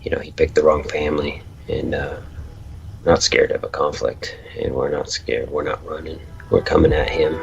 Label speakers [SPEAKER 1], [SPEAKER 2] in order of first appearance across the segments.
[SPEAKER 1] You know, he picked the wrong family, and not scared of a conflict, and we're not scared. We're not running. We're coming at him.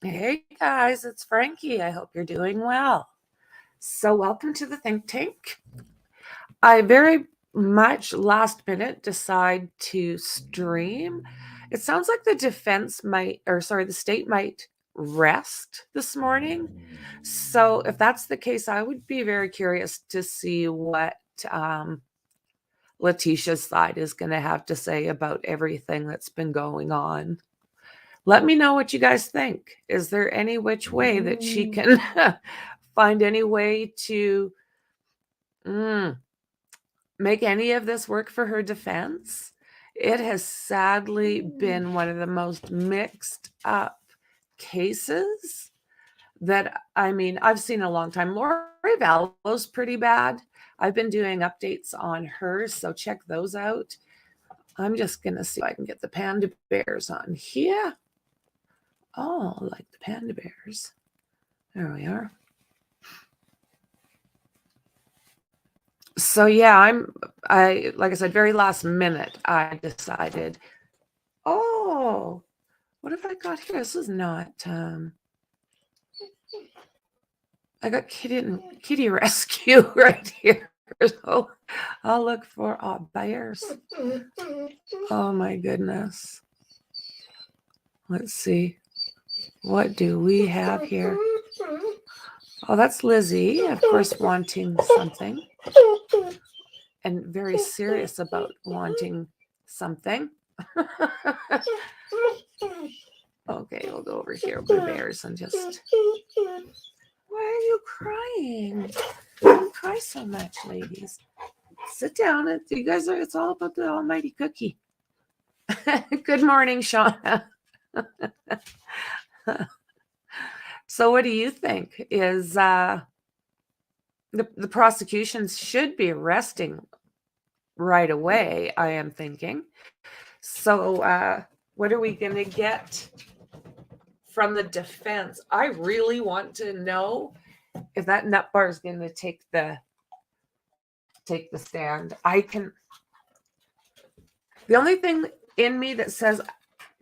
[SPEAKER 2] Hey guys, it's Franky. I hope you're doing well. So welcome to the think tank. I very much last minute decide to stream. It sounds like the the state might rest this morning. So if that's the case, I would be very curious to see what Letecia's side is going to have to say about everything that's been going on. Let me know what you guys think. Is there any which way that she can find any way to make any of this work for her defense? It has sadly been one of the most mixed up cases that, I mean, I've seen in a long time. Lori Vallow's pretty bad. I've been doing updates on her, so check those out. I'm just going to see if I can get the panda bears on here. Oh, like the panda bears. There we are. So yeah, like I said, very last minute, I decided, oh, what have I got here? This is not, I got kitty rescue right here. So I'll look for bears. Oh my goodness. Let's see. What do we have here? Oh, that's Lizzie, of course, wanting something. And very serious about wanting something. Okay, we'll go over here with the bears and just... Why are you crying? Don't cry so much, ladies. Sit down. You guys are, it's all about the almighty cookie. Good morning, Shauna. So what do you think? Is the prosecution should be arresting right away, I am thinking. So what are we going to get from the defense? I really want to know if that nut bar is going to take the stand. The only thing in me that says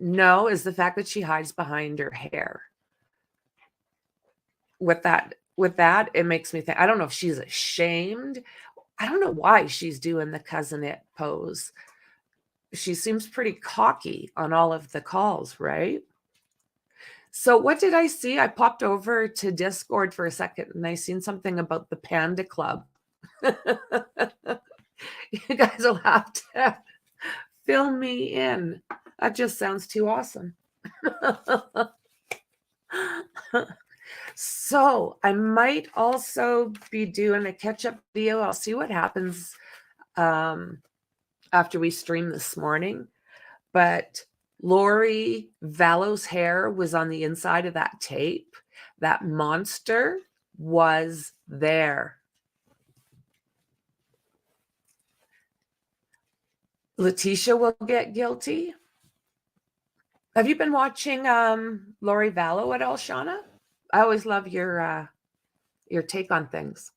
[SPEAKER 2] no is the fact that she hides behind her hair. With that, it makes me think, I don't know if she's ashamed. I don't know why she's doing the cousin-it pose. She seems pretty cocky on all of the calls, right? So what did I see? I popped over to Discord for a second and I seen something about the Panda Club. You guys will have to fill me in. That just sounds too awesome. So I might also be doing a catch-up video. I'll see what happens after we stream this morning. But Lori Vallow's hair was on the inside of that tape. That monster was there. Letecia will get guilty. Have you been watching Lori Vallow at all, Shauna? I always love your take on things.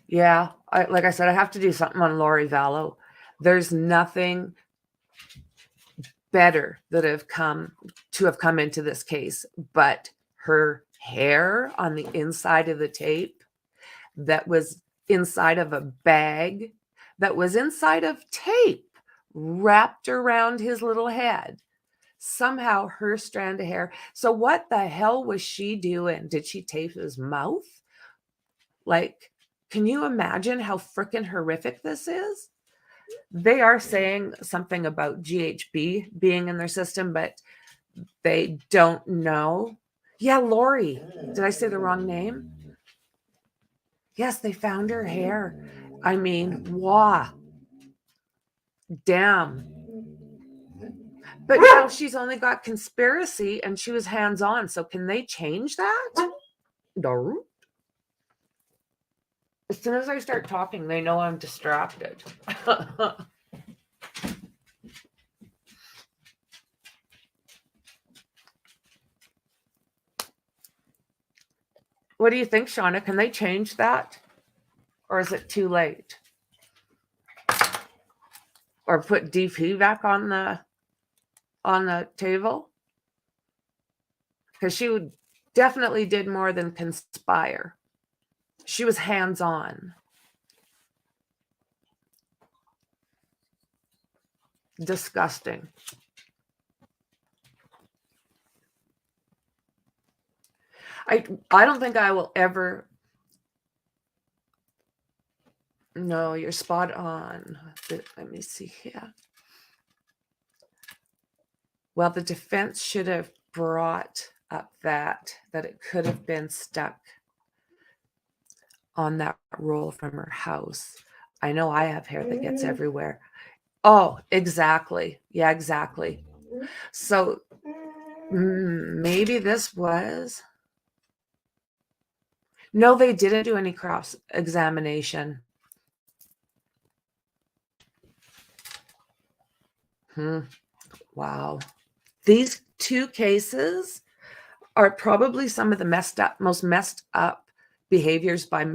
[SPEAKER 2] Yeah, like I said, I have to do something on Lori Vallow. There's nothing better that have come into this case, but her hair on the inside of the tape that was inside of a bag that was inside of tape wrapped around his little head. Somehow her strand of hair. So what the hell was she doing? Did she tape his mouth? Like, can you imagine how freaking horrific this is? They are saying something about GHB being in their system, but they don't know. Yeah, Lori. Did I say the wrong name? Yes, they found her hair. I mean, wow. Damn. But now she's only got conspiracy and she was hands-on. So can they change that? No. As soon as I start talking, they know I'm distracted. What do you think, Shauna? Can they change that? Or is it too late? Or put DP back on the table? Because she definitely did more than conspire. She was hands-on. Disgusting. I don't think I will ever. No, you're spot on. Let me see here. Well, the defense should have brought up that it could have been stuck on that roll from her house. I know I have hair that gets everywhere. Oh, exactly. Yeah, exactly. So maybe this was. No, they didn't do any cross examination. Wow. These two cases are probably some of the most messed up behaviors by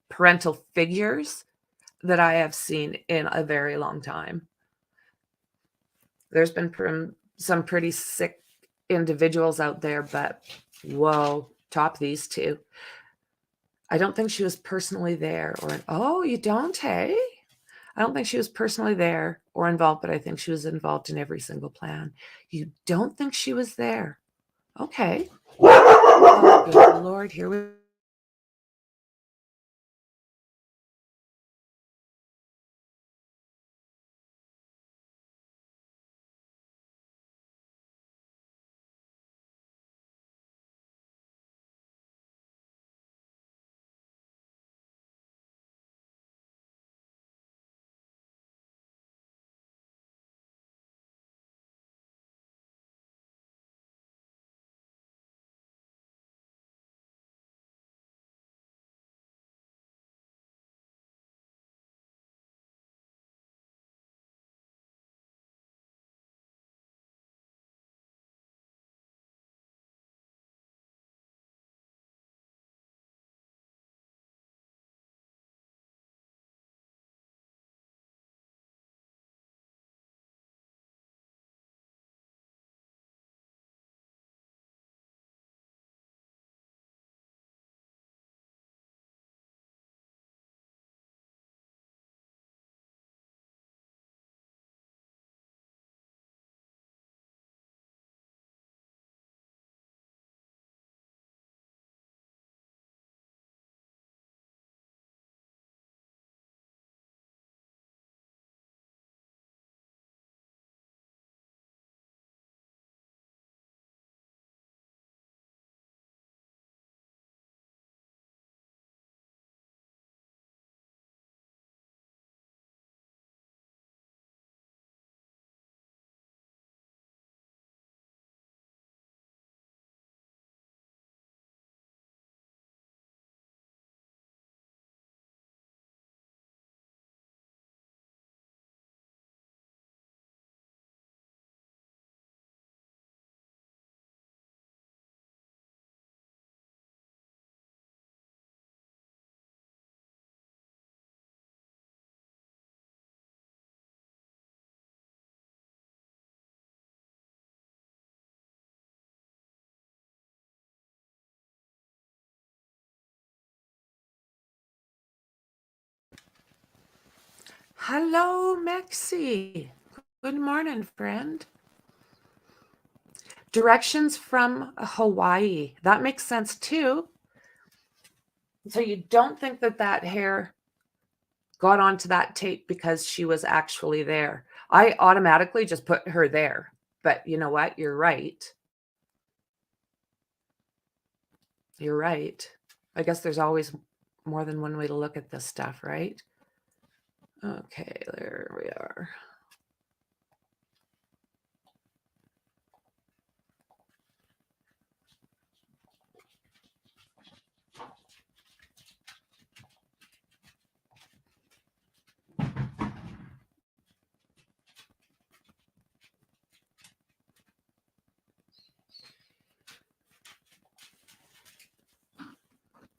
[SPEAKER 2] parental figures that I have seen in a very long time. There's been some pretty sick individuals out there, but whoa, top these two. I don't think she was personally there oh, you don't, hey? I don't think she was personally there or involved, but I think she was involved in every single plan. You don't think she was there? Okay. Oh, good Lord, here we Hello, Mexi. Good morning, friend. Directions from Hawaii. That makes sense too. So you don't think that that hair got onto that tape because she was actually there. I automatically just put her there. But you know what? You're right. You're right. I guess there's always more than one way to look at this stuff, right? Okay, there we are.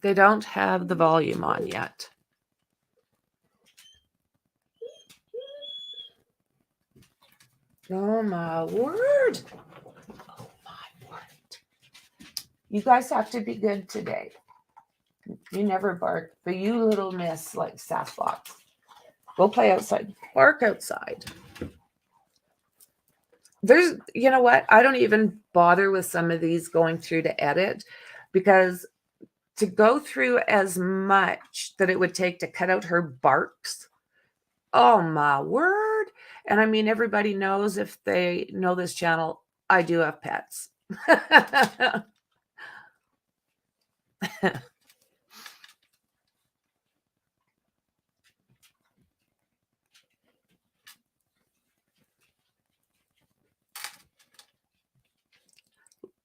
[SPEAKER 2] They don't have the volume on yet. Oh my word. Oh my word. You guys have to be good today. You never bark, but you little miss like Sasquatch. Go play outside. Bark outside. There's, you know what? I don't even bother with some of these going through to edit, because to go through as much that it would take to cut out her barks. Oh my word. And I mean, everybody knows, if they know this channel, I do have pets.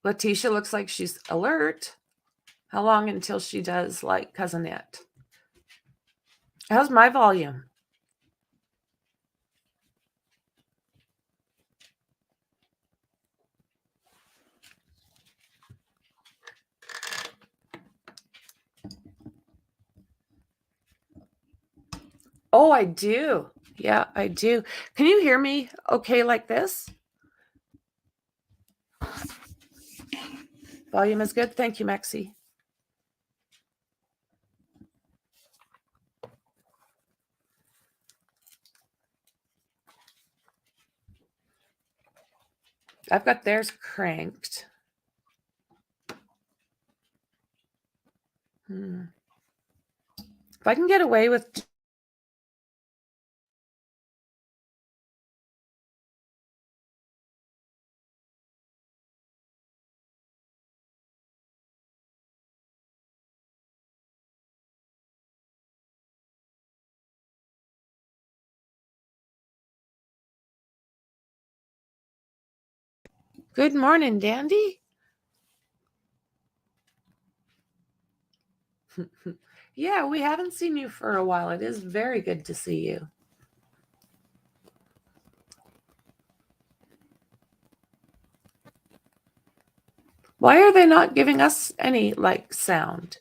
[SPEAKER 2] Letecia looks like she's alert. How long until she does like Cousin It? How's my volume? Oh, I do. Yeah, I do. Can you hear me okay like this? Volume is good. Thank you, Maxie. I've got theirs cranked. If I can get away with... Good morning, Dandy. Yeah, we haven't seen you for a while. It is very good to see you. Why are they not giving us any, like, sound?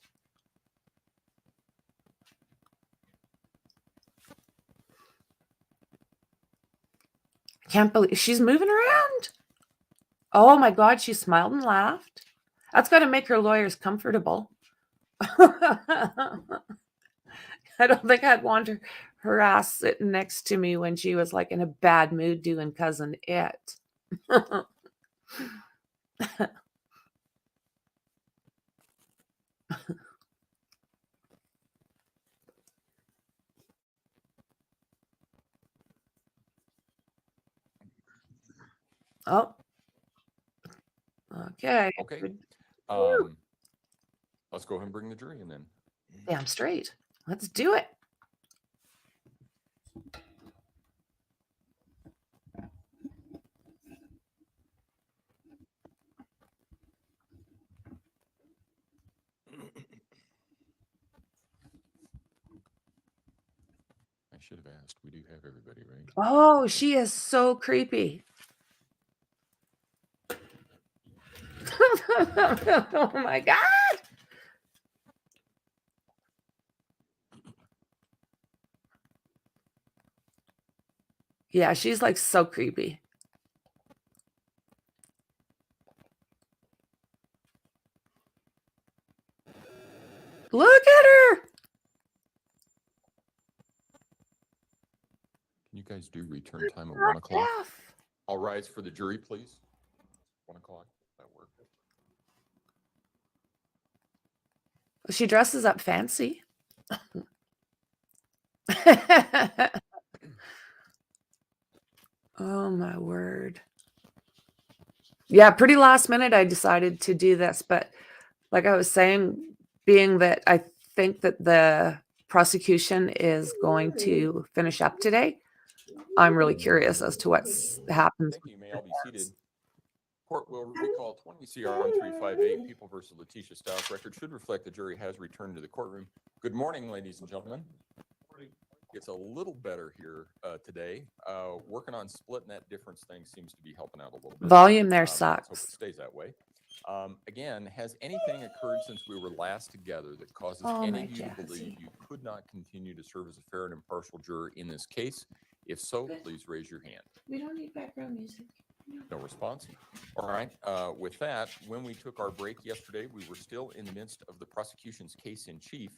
[SPEAKER 2] I can't believe she's moving around. Oh my God, she smiled and laughed. That's got to make her lawyers comfortable. I don't think I'd want her ass sitting next to me when she was like in a bad mood doing Cousin It. Oh, okay.
[SPEAKER 3] Okay. Let's go ahead and bring the jury in then.
[SPEAKER 2] Damn straight. Let's do it.
[SPEAKER 3] I should have asked. We do have everybody, right?
[SPEAKER 2] Oh, she is so creepy. Oh my God. Yeah, she's like so creepy. Look at her.
[SPEAKER 3] guys do return time at 1 o'clock?
[SPEAKER 2] F.
[SPEAKER 3] I'll rise for the jury, please. 1 o'clock. That work?
[SPEAKER 2] She dresses up fancy. Oh my word. Yeah, pretty last minute I decided to do this, but like I was saying, being that I think that the prosecution is going to finish up today, I'm really curious as to what's happens.
[SPEAKER 3] Thank you. You may all be seated. Court will recall 20 CR 1358 People versus Letecia Stauch. Record should reflect the jury has returned to the courtroom. Good morning, ladies and gentlemen. It's a little better here today. Working on splitting that difference thing seems to be helping out a little bit.
[SPEAKER 2] Volume there
[SPEAKER 3] Let's hope it
[SPEAKER 2] sucks.
[SPEAKER 3] stays that way. Again, has anything occurred since we were last together that causes
[SPEAKER 2] Oh,
[SPEAKER 3] any
[SPEAKER 2] my
[SPEAKER 3] of you to believe
[SPEAKER 2] Jazzy.
[SPEAKER 3] you could not continue to serve as a fair and impartial juror in this case? If so, please raise your hand.
[SPEAKER 2] We don't need background music.
[SPEAKER 3] No response. All right. With that, when we took our break yesterday, we were still in the midst of the prosecution's case in chief.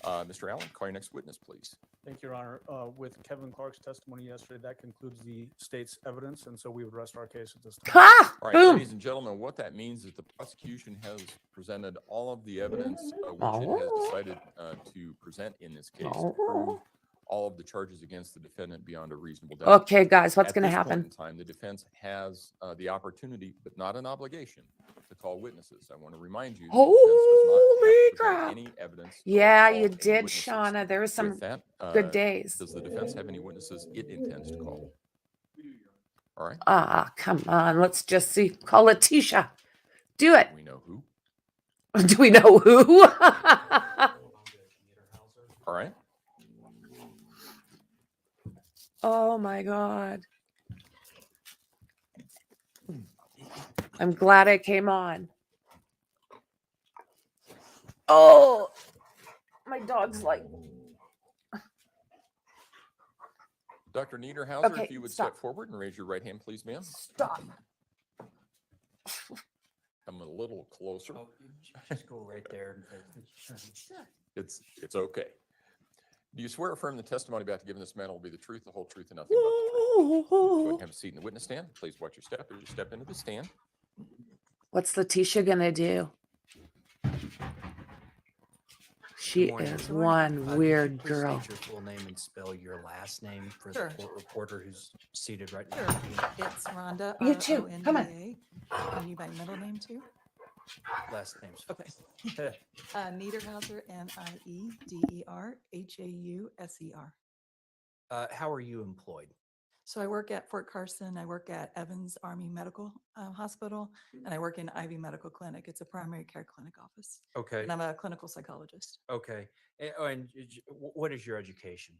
[SPEAKER 3] Mr. Allen, call your next witness, please.
[SPEAKER 4] Thank you, Your Honor. With Kevin Clark's testimony yesterday, that concludes the state's evidence, and so we would rest our case at this time.
[SPEAKER 2] Ha!
[SPEAKER 3] All right,
[SPEAKER 2] Boom.
[SPEAKER 3] ladies and gentlemen, what that means is the prosecution has presented all of the evidence which it has decided to present in this case to prove all of the charges against the defendant beyond a reasonable doubt.
[SPEAKER 2] Okay, guys, what's
[SPEAKER 3] At
[SPEAKER 2] going to
[SPEAKER 3] this point
[SPEAKER 2] happen?
[SPEAKER 3] in time, the defense has the opportunity, but not an obligation, to call witnesses. I want to remind you, the defense
[SPEAKER 2] Holy
[SPEAKER 3] does not have to
[SPEAKER 2] crap.
[SPEAKER 3] present any evidence. or
[SPEAKER 2] Yeah,
[SPEAKER 3] call
[SPEAKER 2] you
[SPEAKER 3] any
[SPEAKER 2] did,
[SPEAKER 3] witnesses.
[SPEAKER 2] Shauna. There were some
[SPEAKER 3] With that,
[SPEAKER 2] good days.
[SPEAKER 3] does the defense have any witnesses it intends to call? All right.
[SPEAKER 2] Ah, come on. Let's just see. Call Letecia. Do it.
[SPEAKER 3] We know who.
[SPEAKER 2] Do we know who?
[SPEAKER 3] All right.
[SPEAKER 2] Oh my God. I'm glad I came on. Oh, my dog's like,
[SPEAKER 3] Dr. Niederhauser,
[SPEAKER 2] Okay,
[SPEAKER 3] if you would
[SPEAKER 2] stop.
[SPEAKER 3] step forward and raise your right hand, please, ma'am.
[SPEAKER 2] stop.
[SPEAKER 3] Come a little closer.
[SPEAKER 5] Oh, just go right there.
[SPEAKER 3] It's okay. Do you swear or affirm the testimony about to give in this matter will be the truth, the whole truth, and nothing but the truth? Go ahead and have a seat in the witness stand. Please watch your step as you step into the stand.
[SPEAKER 2] What's Letecia gonna do? She
[SPEAKER 5] morning.
[SPEAKER 2] is
[SPEAKER 5] Good
[SPEAKER 2] one
[SPEAKER 5] Could you
[SPEAKER 2] weird
[SPEAKER 5] please
[SPEAKER 2] girl.
[SPEAKER 5] State your full name and spell your last name for
[SPEAKER 6] Sure.
[SPEAKER 5] the court reporter who's seated right
[SPEAKER 6] Sure.
[SPEAKER 5] now.
[SPEAKER 6] It's Rhonda.
[SPEAKER 2] You too. Come on.
[SPEAKER 6] R-O-N-D-A. You need my middle name too?
[SPEAKER 5] Last name's
[SPEAKER 6] Okay. Niederhauser, Niederhauser.
[SPEAKER 5] How are you employed?
[SPEAKER 6] So I work at Fort Carson. I work at Evans Army Medical Hospital, and I work in Ivy Medical Clinic. It's a primary care clinic office.
[SPEAKER 5] Okay.
[SPEAKER 6] And I'm a clinical psychologist.
[SPEAKER 5] Okay. And what is your education?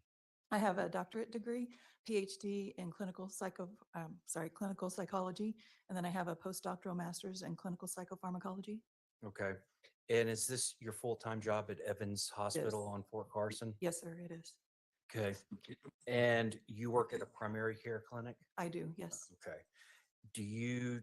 [SPEAKER 6] I have a doctorate degree, PhD in clinical psychology, and then I have a postdoctoral master's in clinical psychopharmacology.
[SPEAKER 5] Okay. And is this your full-time job at Evans Hospital on Fort Carson?
[SPEAKER 6] Yes, sir, it is.
[SPEAKER 5] Okay. And you work at a primary care clinic?
[SPEAKER 6] I do, yes.
[SPEAKER 5] Okay. Do you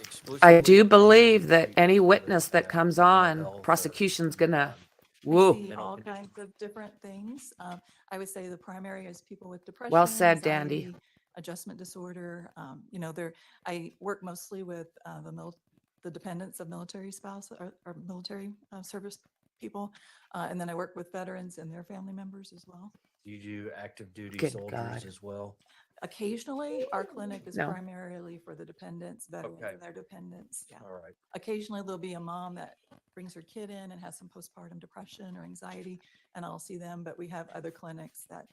[SPEAKER 5] exclusively?
[SPEAKER 2] I do believe
[SPEAKER 5] treat
[SPEAKER 2] that any
[SPEAKER 5] people
[SPEAKER 2] witness that
[SPEAKER 5] have
[SPEAKER 2] comes
[SPEAKER 5] mental
[SPEAKER 2] on,
[SPEAKER 5] health or,
[SPEAKER 2] prosecution's gonna,
[SPEAKER 6] I
[SPEAKER 2] woo.
[SPEAKER 6] see
[SPEAKER 5] mental
[SPEAKER 6] all
[SPEAKER 5] conditions.
[SPEAKER 6] kinds of different things. I would say the primary is people with depression.
[SPEAKER 2] Well said, Dandy.
[SPEAKER 6] anxiety, adjustment disorder. I work mostly with the dependents of military spouse or military service people. And then I work with veterans and their family members as well.
[SPEAKER 5] Do you do active duty
[SPEAKER 2] Good
[SPEAKER 5] soldiers
[SPEAKER 2] God.
[SPEAKER 5] as well?
[SPEAKER 6] Occasionally, our clinic is
[SPEAKER 2] No.
[SPEAKER 6] primarily for the dependents, veterans
[SPEAKER 5] Okay.
[SPEAKER 6] and their dependents. Yeah.
[SPEAKER 5] All right.
[SPEAKER 6] Occasionally, there'll be a mom that brings her kid in and has some postpartum depression or anxiety, and I'll see them. But we have other clinics that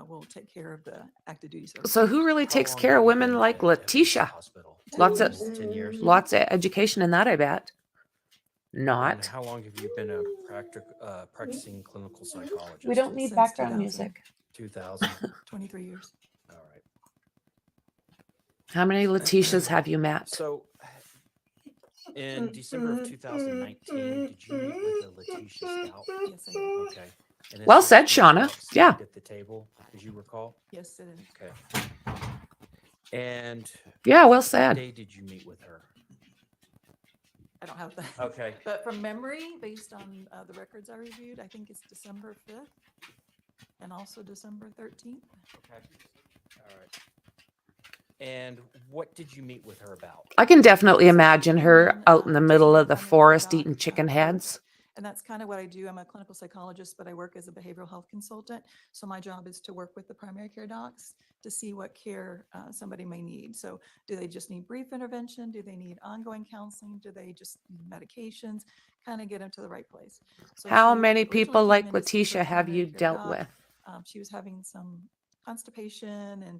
[SPEAKER 6] will take care of the active duty service.
[SPEAKER 2] So who really
[SPEAKER 5] How
[SPEAKER 2] takes
[SPEAKER 5] long
[SPEAKER 2] care
[SPEAKER 5] have
[SPEAKER 2] of
[SPEAKER 5] you
[SPEAKER 2] women
[SPEAKER 5] been
[SPEAKER 2] like
[SPEAKER 5] at Evans
[SPEAKER 2] Letecia?
[SPEAKER 5] Hospital?
[SPEAKER 2] Lots of-
[SPEAKER 5] 10 years?
[SPEAKER 2] Lots of education in that, I bet.
[SPEAKER 5] And
[SPEAKER 2] Not.
[SPEAKER 5] how long have you been a practicing clinical psychologist?
[SPEAKER 2] We don't need
[SPEAKER 6] Since
[SPEAKER 2] background
[SPEAKER 6] 2000.
[SPEAKER 2] music.
[SPEAKER 5] 2000.
[SPEAKER 6] 23 years.
[SPEAKER 5] All right.
[SPEAKER 2] How many Letecias have you met?
[SPEAKER 5] So in December of 2019, did you meet with a Letecia Stauch?
[SPEAKER 6] Yes, I did.
[SPEAKER 5] Okay. And is
[SPEAKER 2] Well
[SPEAKER 5] this
[SPEAKER 2] said,
[SPEAKER 5] Ms.
[SPEAKER 2] Shauna.
[SPEAKER 5] Stauch seated
[SPEAKER 2] Yeah.
[SPEAKER 5] At the table, as you recall?
[SPEAKER 6] Yes, it is.
[SPEAKER 5] Okay. And
[SPEAKER 2] Yeah, well
[SPEAKER 5] what
[SPEAKER 2] said.
[SPEAKER 5] day did you meet with her?
[SPEAKER 6] I don't have that.
[SPEAKER 5] Okay.
[SPEAKER 6] But from memory, based on the records I reviewed, I think it's December 5th. and also December 13th.
[SPEAKER 5] Okay. All right. And what did you meet with her about?
[SPEAKER 2] I can definitely imagine her
[SPEAKER 6] And,
[SPEAKER 2] out in the
[SPEAKER 6] just
[SPEAKER 2] middle
[SPEAKER 6] my
[SPEAKER 2] of the
[SPEAKER 6] primary care
[SPEAKER 2] forest
[SPEAKER 6] doc,
[SPEAKER 2] eating chicken
[SPEAKER 6] work.
[SPEAKER 2] heads.
[SPEAKER 6] And that's kind of what I do. I'm a clinical psychologist, but I work as a behavioral health consultant. So my job is to work with the primary care docs to see what care somebody may need. So do they just need brief intervention? Do they need ongoing counseling? Do they just need medications? Kind of get them to the right place. So
[SPEAKER 2] How
[SPEAKER 6] she
[SPEAKER 2] many
[SPEAKER 6] originally
[SPEAKER 2] people
[SPEAKER 6] came
[SPEAKER 2] like
[SPEAKER 6] in to see her
[SPEAKER 2] Letecia have
[SPEAKER 6] primary
[SPEAKER 2] you
[SPEAKER 6] care
[SPEAKER 2] dealt
[SPEAKER 6] doc.
[SPEAKER 2] with?
[SPEAKER 6] She was having some constipation, and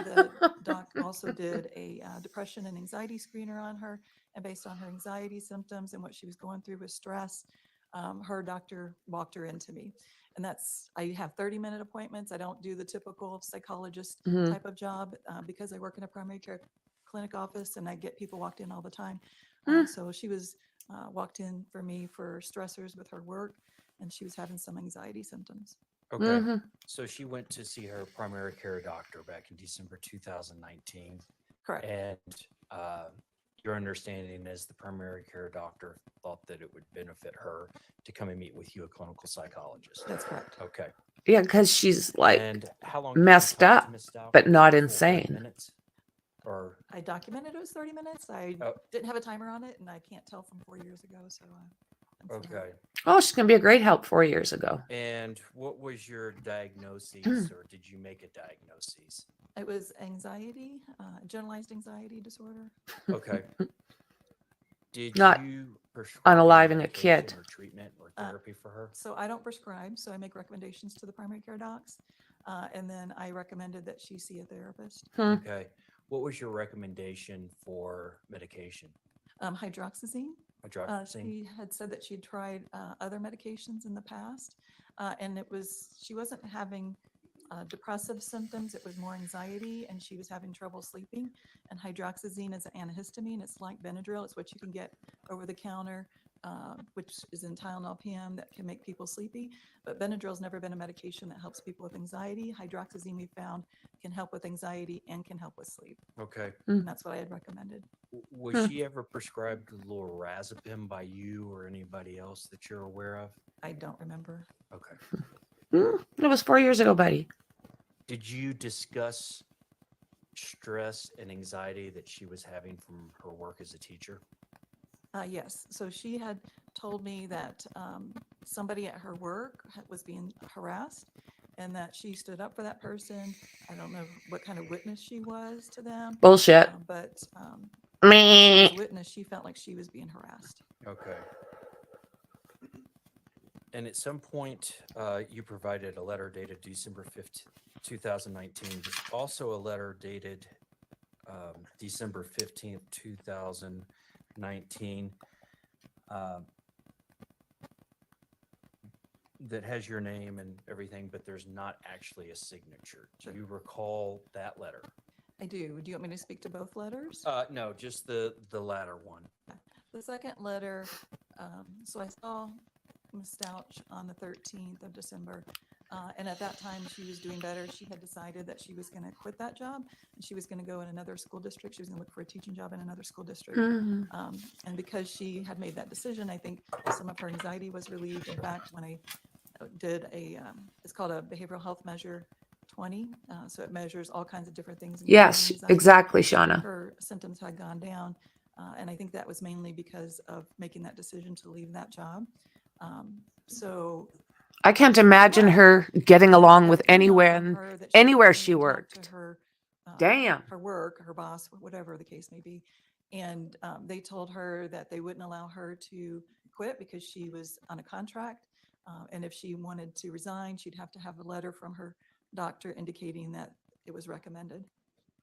[SPEAKER 6] the doc also did a depression and anxiety screener on her. And based on her anxiety symptoms and what she was going through with stress, her doctor walked her into me. And that's, I have 30-minute appointments. I don't do the typical psychologist
[SPEAKER 2] Mhm.
[SPEAKER 6] type of job because I work in a primary care clinic office and I get people walked in all the time.
[SPEAKER 2] Mm.
[SPEAKER 6] So she was walked in for me for stressors with her work, and she was having some anxiety symptoms.
[SPEAKER 5] Okay.
[SPEAKER 2] Mhm.
[SPEAKER 5] So she went to see her primary care doctor back in December 2019.
[SPEAKER 6] Correct.
[SPEAKER 5] And your understanding is the primary care doctor thought that it would benefit her to come and meet with you, a clinical psychologist.
[SPEAKER 6] That's correct.
[SPEAKER 5] Okay.
[SPEAKER 2] Yeah, because she's like
[SPEAKER 5] And how long did you
[SPEAKER 2] messed
[SPEAKER 5] talk to
[SPEAKER 2] up,
[SPEAKER 5] Ms. Stauch?
[SPEAKER 2] but
[SPEAKER 5] Was
[SPEAKER 2] not
[SPEAKER 5] it a full 30
[SPEAKER 2] insane.
[SPEAKER 5] minutes? Or
[SPEAKER 6] I documented it was 30 minutes. I
[SPEAKER 5] Oh.
[SPEAKER 6] didn't have a timer on it, and I can't tell from 4 years ago. So that's
[SPEAKER 5] okay.
[SPEAKER 2] Oh, she's gonna be a great help 4 years ago.
[SPEAKER 5] And what was your diagnosis, or did you make a diagnosis?
[SPEAKER 6] It was anxiety, generalized anxiety disorder.
[SPEAKER 5] Okay. Did
[SPEAKER 2] Not
[SPEAKER 5] you prescribe any
[SPEAKER 2] unaliving a kid.
[SPEAKER 5] medication or treatment or therapy for her?
[SPEAKER 6] So I don't prescribe, so I make recommendations to the primary care docs. And then I recommended that she see a therapist.
[SPEAKER 2] Hmm.
[SPEAKER 5] Okay. What was your recommendation for medication?
[SPEAKER 6] Hydroxyzine.
[SPEAKER 5] Hydroxyzine?
[SPEAKER 6] She had said that she'd tried other medications in the past, and she wasn't having depressive symptoms. It was more anxiety, and she was having trouble sleeping. And hydroxyzine is an antihistamine. It's like Benadryl. It's what you can get over the counter, which is in Tylenol PM that can make people sleepy. But Benadryl's never been a medication that helps people with anxiety. Hydroxyzine, we found, can help with anxiety and can help with sleep.
[SPEAKER 5] Okay.
[SPEAKER 6] And that's what I had recommended.
[SPEAKER 5] Was she ever prescribed lorazepam by you or anybody else that you're aware of?
[SPEAKER 6] I don't remember.
[SPEAKER 5] Okay.
[SPEAKER 2] It was 4 years ago, buddy.
[SPEAKER 5] Did you discuss stress and anxiety that she was having from her work as a teacher?
[SPEAKER 6] Yes. So she had told me that somebody at her work was being harassed and that she stood up for that person. I don't know what kind of witness she was to them,
[SPEAKER 2] Bullshit.
[SPEAKER 6] but
[SPEAKER 2] Me.
[SPEAKER 6] as a witness, she felt like she was being harassed.
[SPEAKER 5] Okay. And at some point, you provided a letter dated December 15th, 2019. There's also a letter dated December 15th, 2019 that has your name and everything, but there's not actually a signature. Do you recall that letter?
[SPEAKER 6] I do. Do you want me to speak to both letters?
[SPEAKER 5] No, just the latter one.
[SPEAKER 6] The second letter, so I saw Ms. Stauch on the 13th of December. And at that time, she was doing better. She had decided that she was going to quit that job and she was going to go in another school district. She was going to look for a teaching job in another school district.
[SPEAKER 2] Mhm.
[SPEAKER 6] And because she had made that decision, I think some of her anxiety was relieved. In fact, when I did it's called a behavioral health measure 20. So it measures all kinds of different things. including
[SPEAKER 2] Yes,
[SPEAKER 6] anxiety.
[SPEAKER 2] exactly, Shauna.
[SPEAKER 6] Her symptoms had gone down. And I think that was mainly because of making that decision to leave that job. So
[SPEAKER 2] I can't imagine her getting along
[SPEAKER 6] got
[SPEAKER 2] with
[SPEAKER 6] an email
[SPEAKER 2] anywhere
[SPEAKER 6] from
[SPEAKER 2] and
[SPEAKER 6] her that
[SPEAKER 2] anywhere
[SPEAKER 6] couldn't
[SPEAKER 2] she
[SPEAKER 6] talk
[SPEAKER 2] worked.
[SPEAKER 6] to her,
[SPEAKER 2] Damn.
[SPEAKER 6] her work, her boss, whatever the case may be. And they told her that they wouldn't allow her to quit because she was on a contract. And if she wanted to resign, she'd have to have a letter from her doctor indicating that it was recommended.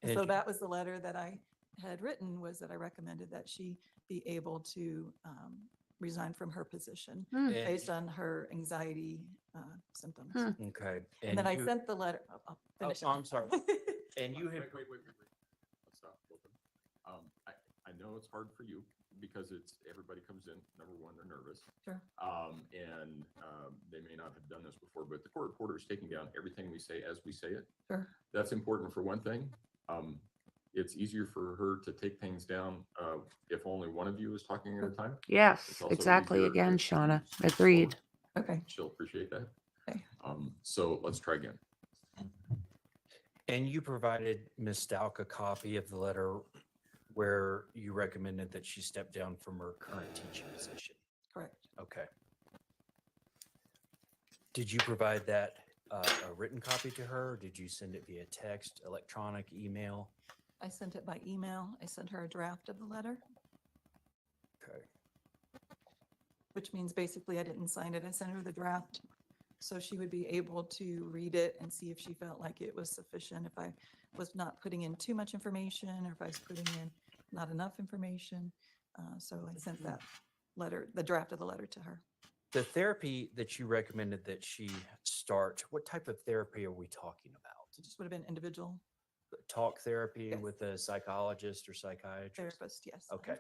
[SPEAKER 5] And
[SPEAKER 6] So
[SPEAKER 5] you-
[SPEAKER 6] that was the letter that I had written, was that I recommended that she be able to resign from her position
[SPEAKER 2] Hmm.
[SPEAKER 5] And-
[SPEAKER 6] based on her anxiety symptoms.
[SPEAKER 2] Hmm.
[SPEAKER 5] Okay.
[SPEAKER 6] And then I
[SPEAKER 5] you-
[SPEAKER 6] sent the letter. I'll finish it.
[SPEAKER 5] I'm sorry. And you had,
[SPEAKER 3] Wait. Let's stop. I know it's hard for you because everybody comes in, number one, they're nervous.
[SPEAKER 6] Sure.
[SPEAKER 3] And they may not have done this before, but the court reporter is taking down everything we say as we say it.
[SPEAKER 6] Sure.
[SPEAKER 3] That's important for one thing. It's easier for her to take things down if only one of you is talking at a time. It's
[SPEAKER 2] Yes,
[SPEAKER 3] also
[SPEAKER 2] exactly.
[SPEAKER 3] easier
[SPEAKER 2] Again,
[SPEAKER 3] if you
[SPEAKER 2] Shauna.
[SPEAKER 3] speak
[SPEAKER 2] Agreed.
[SPEAKER 3] slower.
[SPEAKER 6] Okay.
[SPEAKER 3] She'll appreciate that.
[SPEAKER 6] Okay.
[SPEAKER 3] So let's try again.
[SPEAKER 5] And you provided Ms. Stauch a copy of the letter where you recommended that she step down from her current teaching position.
[SPEAKER 6] Correct.
[SPEAKER 5] Okay. Did you provide that a written copy to her? Did you send it via text, electronic, email?
[SPEAKER 6] I sent it by email. I sent her a draft of the letter,
[SPEAKER 5] Okay.
[SPEAKER 6] which means basically I didn't sign it. I sent her the draft so she would be able to read it and see if she felt like it was sufficient, if I was not putting in too much information or if I was putting in not enough information. So I sent that letter, the draft of the letter to her.
[SPEAKER 5] The therapy that you recommended that she start, what type of therapy are we talking about?
[SPEAKER 6] It just would have been individual
[SPEAKER 5] Talk therapy
[SPEAKER 6] Yes.
[SPEAKER 5] with a psychologist or psychiatrist?
[SPEAKER 6] therapist, yes.
[SPEAKER 5] Okay.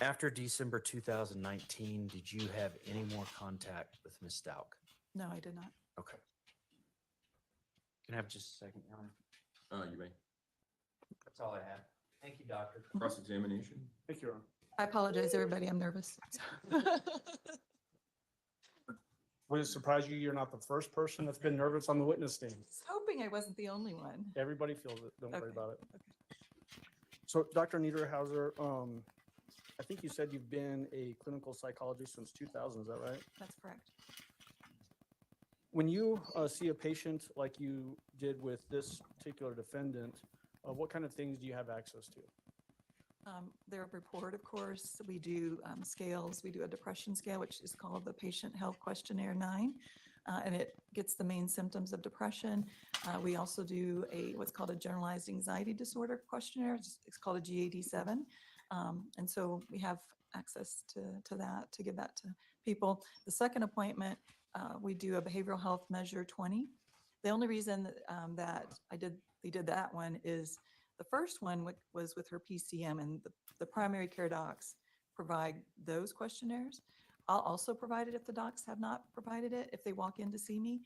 [SPEAKER 5] After December 2019, did you have any more contact with Ms. Stauch?
[SPEAKER 6] No, I did not.
[SPEAKER 5] Okay. Can I have just a second, Your Honor?
[SPEAKER 3] You may.
[SPEAKER 5] That's all I have. Thank you, doctor.
[SPEAKER 3] Cross-examination.
[SPEAKER 4] Thank you, Your Honor.
[SPEAKER 6] I apologize, everybody. I'm nervous.
[SPEAKER 4] Would it surprise you you're not the first person that's been nervous on the witness stand?
[SPEAKER 6] I was hoping I wasn't the only one.
[SPEAKER 4] Everybody feels it. Don't worry
[SPEAKER 6] Okay,
[SPEAKER 4] about it.
[SPEAKER 6] okay.
[SPEAKER 4] So, Dr. Niederhauser, I think you said you've been a clinical psychologist since 2000. Is that right?
[SPEAKER 6] That's correct.
[SPEAKER 4] When you see a patient like you did with this particular defendant, what kind of things do you have access to?
[SPEAKER 6] Their report, of course, we do scales. We do a depression scale, which is called the Patient Health Questionnaire 9, and it gets the main symptoms of depression. We also do what's called a generalized anxiety disorder questionnaire. It's called a GAD-7. And so we have access to that, to give that to people. The second appointment, we do a behavioral health measure 20. The only reason that we did that one is the first one was with her PCM, and the primary care docs provide those questionnaires. I'll also provide it if the docs have not provided it, if they walk in to see me.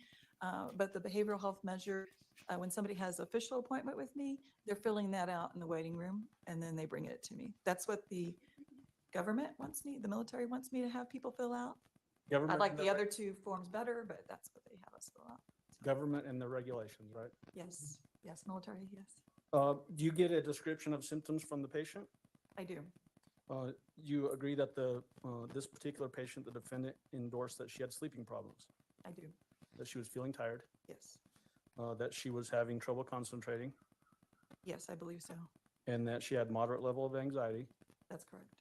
[SPEAKER 6] But the behavioral health measure, when somebody has official appointment with me, they're filling that out in the waiting room and then they bring it to me. That's what the government wants me, the military wants me to have people fill out. I'd
[SPEAKER 4] Government
[SPEAKER 6] like
[SPEAKER 4] and
[SPEAKER 6] the other two forms better, but that's what they have us fill out.
[SPEAKER 4] Government and the regulations, right?
[SPEAKER 6] Yes, yes, military, yes,
[SPEAKER 4] Do you get a description of symptoms from the patient?
[SPEAKER 6] I do.
[SPEAKER 4] You agree that this particular patient, the defendant, endorsed that she had sleeping problems,
[SPEAKER 6] I do,
[SPEAKER 4] that she was feeling tired,
[SPEAKER 6] yes.
[SPEAKER 4] that she was having trouble concentrating,
[SPEAKER 6] Yes, I believe so.
[SPEAKER 4] and that she had moderate level of anxiety,
[SPEAKER 6] That's correct.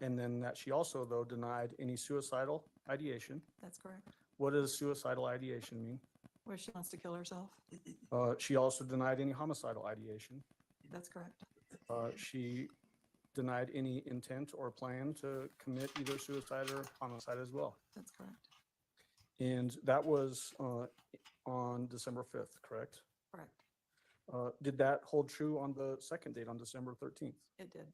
[SPEAKER 4] and then that she also, though, denied any suicidal ideation.
[SPEAKER 6] That's correct.
[SPEAKER 4] What does suicidal ideation mean?
[SPEAKER 6] Where she wants to kill herself.
[SPEAKER 4] She also denied any homicidal ideation.
[SPEAKER 6] That's correct.
[SPEAKER 4] She denied any intent or plan to commit either suicide or homicide as well.
[SPEAKER 6] That's correct.
[SPEAKER 4] And that was on December 5th, correct?
[SPEAKER 6] Correct.
[SPEAKER 4] Did that hold true on the second date, on December 13th?
[SPEAKER 6] It did.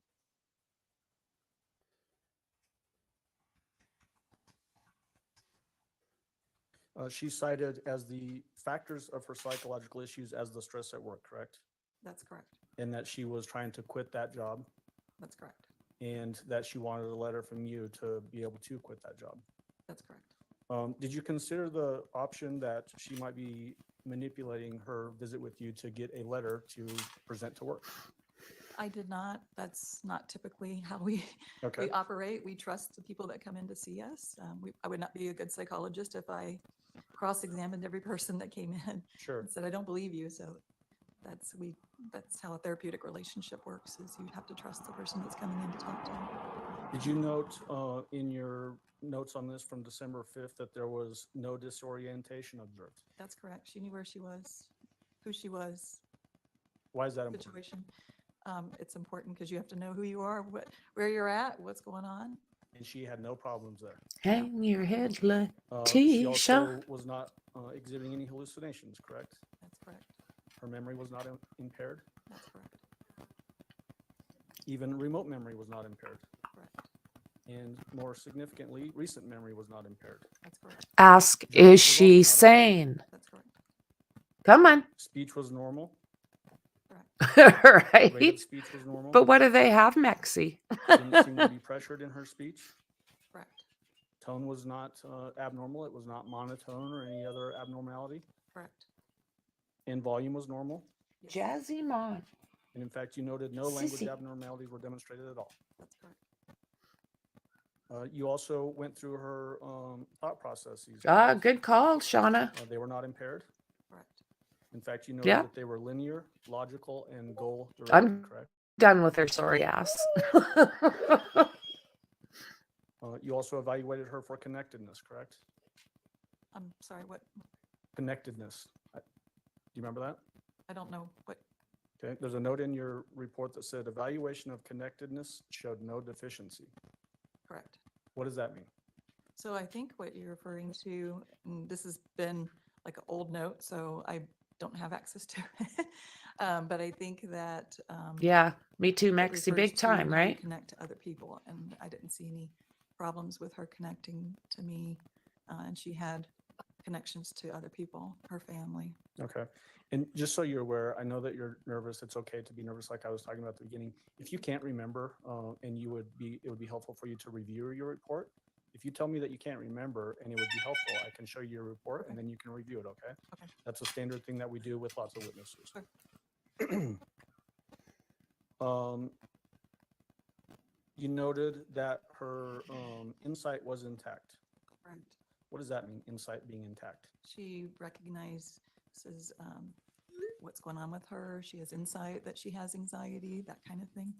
[SPEAKER 4] She cited as the factors of her psychological issues as the stress at work, correct?
[SPEAKER 6] That's correct.
[SPEAKER 4] And that she was trying to quit that job,
[SPEAKER 6] That's correct.
[SPEAKER 4] and that she wanted a letter from you to be able to quit that job.
[SPEAKER 6] That's correct.
[SPEAKER 4] Did you consider the option that she might be manipulating her visit with you to get a letter to present to work?
[SPEAKER 6] I did not. That's not typically how we
[SPEAKER 4] Okay,
[SPEAKER 6] operate. We trust the people that come in to see us. I would not be a good psychologist if I cross-examined every person that came in
[SPEAKER 4] sure.
[SPEAKER 6] and said, I don't believe you. So that's how a therapeutic relationship works, is you have to trust the person that's coming in to talk to you.
[SPEAKER 4] Did you note in your notes on this from December 5th that there was no disorientation observed?
[SPEAKER 6] That's correct. She knew where she was, who she was,
[SPEAKER 4] Why is that important?
[SPEAKER 6] situation. It's important because you have to know who you are, where you're at, what's going on.
[SPEAKER 4] And she had no problems there.
[SPEAKER 2] Hang your head,
[SPEAKER 4] She
[SPEAKER 2] Letecia.
[SPEAKER 4] also was not exhibiting any hallucinations, correct?
[SPEAKER 6] That's correct.
[SPEAKER 4] Her memory was not impaired.
[SPEAKER 6] That's correct.
[SPEAKER 4] Even remote memory was not impaired.
[SPEAKER 6] Correct.
[SPEAKER 4] And more significantly, recent memory was not impaired.
[SPEAKER 6] That's correct.
[SPEAKER 2] Ask, is she sane?
[SPEAKER 6] That's correct.
[SPEAKER 2] Come on.
[SPEAKER 4] Speech was normal.
[SPEAKER 6] Correct.
[SPEAKER 4] Rate of
[SPEAKER 2] Right?
[SPEAKER 4] speech was normal.
[SPEAKER 2] But what do they have, Mexi?
[SPEAKER 4] Didn't seem to be pressured in her speech.
[SPEAKER 6] Correct.
[SPEAKER 4] tone was not abnormal. It was not monotone or any other abnormality.
[SPEAKER 6] Correct.
[SPEAKER 4] And volume was normal.
[SPEAKER 2] Jazzy Mon.
[SPEAKER 4] And in fact, you noted no language
[SPEAKER 2] Sissy.
[SPEAKER 4] abnormalities were demonstrated at all.
[SPEAKER 6] That's correct.
[SPEAKER 4] You also went through her thought processes.
[SPEAKER 2] Ah,
[SPEAKER 4] correct?
[SPEAKER 2] good call, Shauna.
[SPEAKER 4] They were not impaired.
[SPEAKER 6] Correct.
[SPEAKER 4] In fact, you noted
[SPEAKER 2] Yeah.
[SPEAKER 4] that they were linear, logical, and goal
[SPEAKER 2] I'm-
[SPEAKER 4] directed, correct?
[SPEAKER 2] Done with her sorry ass.
[SPEAKER 4] You also evaluated her for connectedness, correct?
[SPEAKER 6] I'm sorry, what?
[SPEAKER 4] Connectedness. Do you remember that?
[SPEAKER 6] I don't know what.
[SPEAKER 4] Okay, there's a note in your report that said evaluation of connectedness showed no deficiency.
[SPEAKER 6] Correct.
[SPEAKER 4] What does that mean?
[SPEAKER 6] So I think what you're referring to, and this has been like an old note, so I don't have access to it. But I think that.
[SPEAKER 2] Yeah, me too,
[SPEAKER 6] it
[SPEAKER 2] Mexi,
[SPEAKER 6] refers
[SPEAKER 2] big
[SPEAKER 6] to how
[SPEAKER 2] time,
[SPEAKER 6] you
[SPEAKER 2] right?
[SPEAKER 6] Connect to other people, and I didn't see any problems with her connecting to me. And she had connections to other people, her family.
[SPEAKER 4] Okay. And just so you're aware, I know that you're nervous. It's okay to be nervous, like I was talking about at the beginning. If you can't remember, and it would be helpful for you to review your report. If you tell me that you can't remember and it would be helpful, I can show you your report and then you can review it, okay?
[SPEAKER 6] Okay.
[SPEAKER 4] That's a standard thing that we do with lots of witnesses.
[SPEAKER 6] Sure.
[SPEAKER 4] You noted that her insight was intact.
[SPEAKER 6] Correct.
[SPEAKER 4] What does that mean, insight being intact?
[SPEAKER 6] She recognizes what's going on with her. She has insight that she has anxiety, that kind of thing.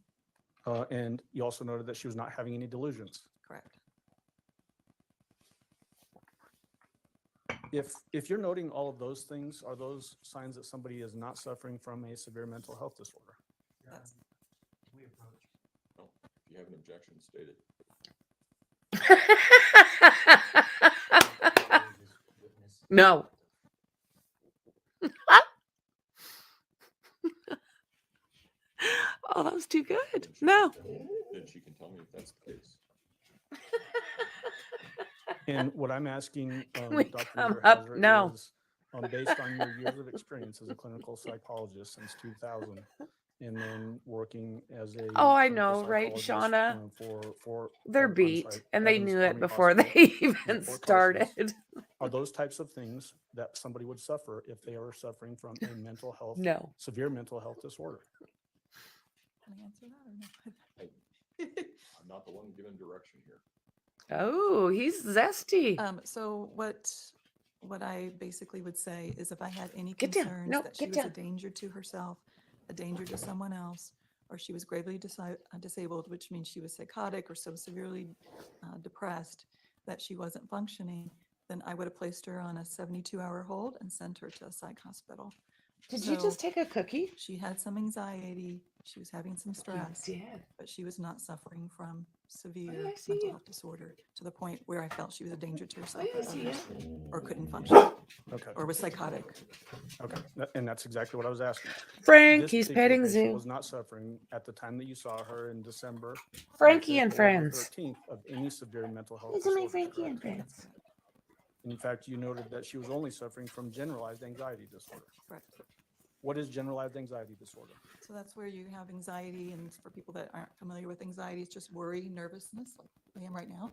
[SPEAKER 4] And you also noted that she was not having any delusions.
[SPEAKER 6] Correct.
[SPEAKER 4] If you're noting all of those things, are those signs that somebody is not suffering from a severe mental health disorder?
[SPEAKER 6] That's,
[SPEAKER 3] No, if you have an objection, state it.
[SPEAKER 2] No. Oh, that was too good. No.
[SPEAKER 3] Then she can tell me if that's the case.
[SPEAKER 4] And what I'm asking,
[SPEAKER 2] we
[SPEAKER 4] Dr.
[SPEAKER 2] come
[SPEAKER 4] Leader
[SPEAKER 2] up?
[SPEAKER 4] Hazard,
[SPEAKER 2] No.
[SPEAKER 4] is based on your years of experience as a clinical psychologist since 2000, and then working as a
[SPEAKER 2] Oh, I
[SPEAKER 4] clinical
[SPEAKER 2] know, right,
[SPEAKER 4] psychologist,
[SPEAKER 2] Shauna?
[SPEAKER 4] for
[SPEAKER 2] They're
[SPEAKER 4] I'm
[SPEAKER 2] beat,
[SPEAKER 4] sorry,
[SPEAKER 2] and they
[SPEAKER 4] Evans
[SPEAKER 2] knew it
[SPEAKER 4] Army
[SPEAKER 2] before
[SPEAKER 4] Hospital,
[SPEAKER 2] they even
[SPEAKER 4] Fort
[SPEAKER 2] started.
[SPEAKER 4] Carson's. Are those types of things that somebody would suffer if they are suffering from a mental health,
[SPEAKER 2] No.
[SPEAKER 4] severe mental health disorder?
[SPEAKER 6] can I answer that or no?
[SPEAKER 3] I'm not the one giving direction here.
[SPEAKER 2] Oh, he's zesty.
[SPEAKER 6] So what I basically would say is if I had any
[SPEAKER 2] Get down.
[SPEAKER 6] concerns
[SPEAKER 2] No,
[SPEAKER 6] that she
[SPEAKER 2] get
[SPEAKER 6] was a
[SPEAKER 2] down.
[SPEAKER 6] danger to herself, a danger to someone else, or she was gravely disabled, which means she was psychotic or so severely depressed that she wasn't functioning, then I would have placed her on a 72-hour hold and sent her to a psych hospital.
[SPEAKER 2] Did you
[SPEAKER 6] So
[SPEAKER 2] just take a cookie?
[SPEAKER 6] she had some anxiety, she was having some stress,
[SPEAKER 2] did.
[SPEAKER 6] but she was not suffering from severe
[SPEAKER 2] I see
[SPEAKER 6] mental
[SPEAKER 2] you.
[SPEAKER 6] health disorder to the point where I felt she was a danger to herself
[SPEAKER 2] I
[SPEAKER 6] or
[SPEAKER 2] see
[SPEAKER 6] others,
[SPEAKER 2] you.
[SPEAKER 6] or couldn't function,
[SPEAKER 4] Okay,
[SPEAKER 6] or was psychotic.
[SPEAKER 4] okay, and that's exactly what I was asking.
[SPEAKER 2] Frank,
[SPEAKER 4] This
[SPEAKER 2] he's
[SPEAKER 4] particular
[SPEAKER 2] petting
[SPEAKER 4] patient
[SPEAKER 2] Zoo.
[SPEAKER 4] was not suffering at the time that you saw her in December.
[SPEAKER 2] Frankie
[SPEAKER 4] 5th
[SPEAKER 2] and
[SPEAKER 4] or the
[SPEAKER 2] friends.
[SPEAKER 4] 13th of any severe mental health
[SPEAKER 2] These are my
[SPEAKER 4] disorder,
[SPEAKER 2] Frankie and
[SPEAKER 4] correct?
[SPEAKER 2] friends.
[SPEAKER 4] In fact, you noted that she was only suffering from generalized anxiety disorder.
[SPEAKER 6] Correct.
[SPEAKER 4] What is generalized anxiety disorder?
[SPEAKER 6] So that's where you have anxiety, and for people that aren't familiar with anxiety, it's just worry, nervousness, like I am right now.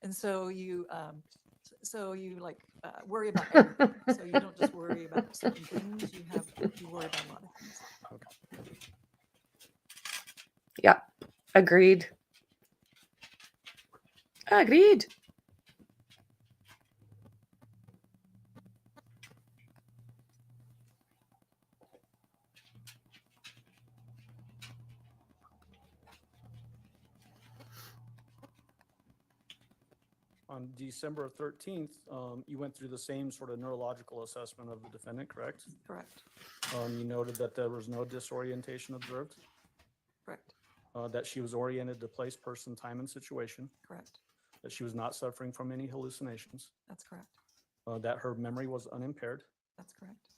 [SPEAKER 6] And so you like worry about everything. So you don't just worry about certain things, you worry about a lot of things.
[SPEAKER 2] Yep. Agreed. Agreed.
[SPEAKER 4] On December 13th, you went through the same sort of neurological assessment of the defendant, correct?
[SPEAKER 6] Correct.
[SPEAKER 4] You noted that there was no disorientation observed,
[SPEAKER 6] Correct.
[SPEAKER 4] that she was oriented to place, person, time, and situation,
[SPEAKER 6] Correct.
[SPEAKER 4] that she was not suffering from any hallucinations,
[SPEAKER 6] That's correct.
[SPEAKER 4] that her memory was unimpaired,
[SPEAKER 6] That's correct.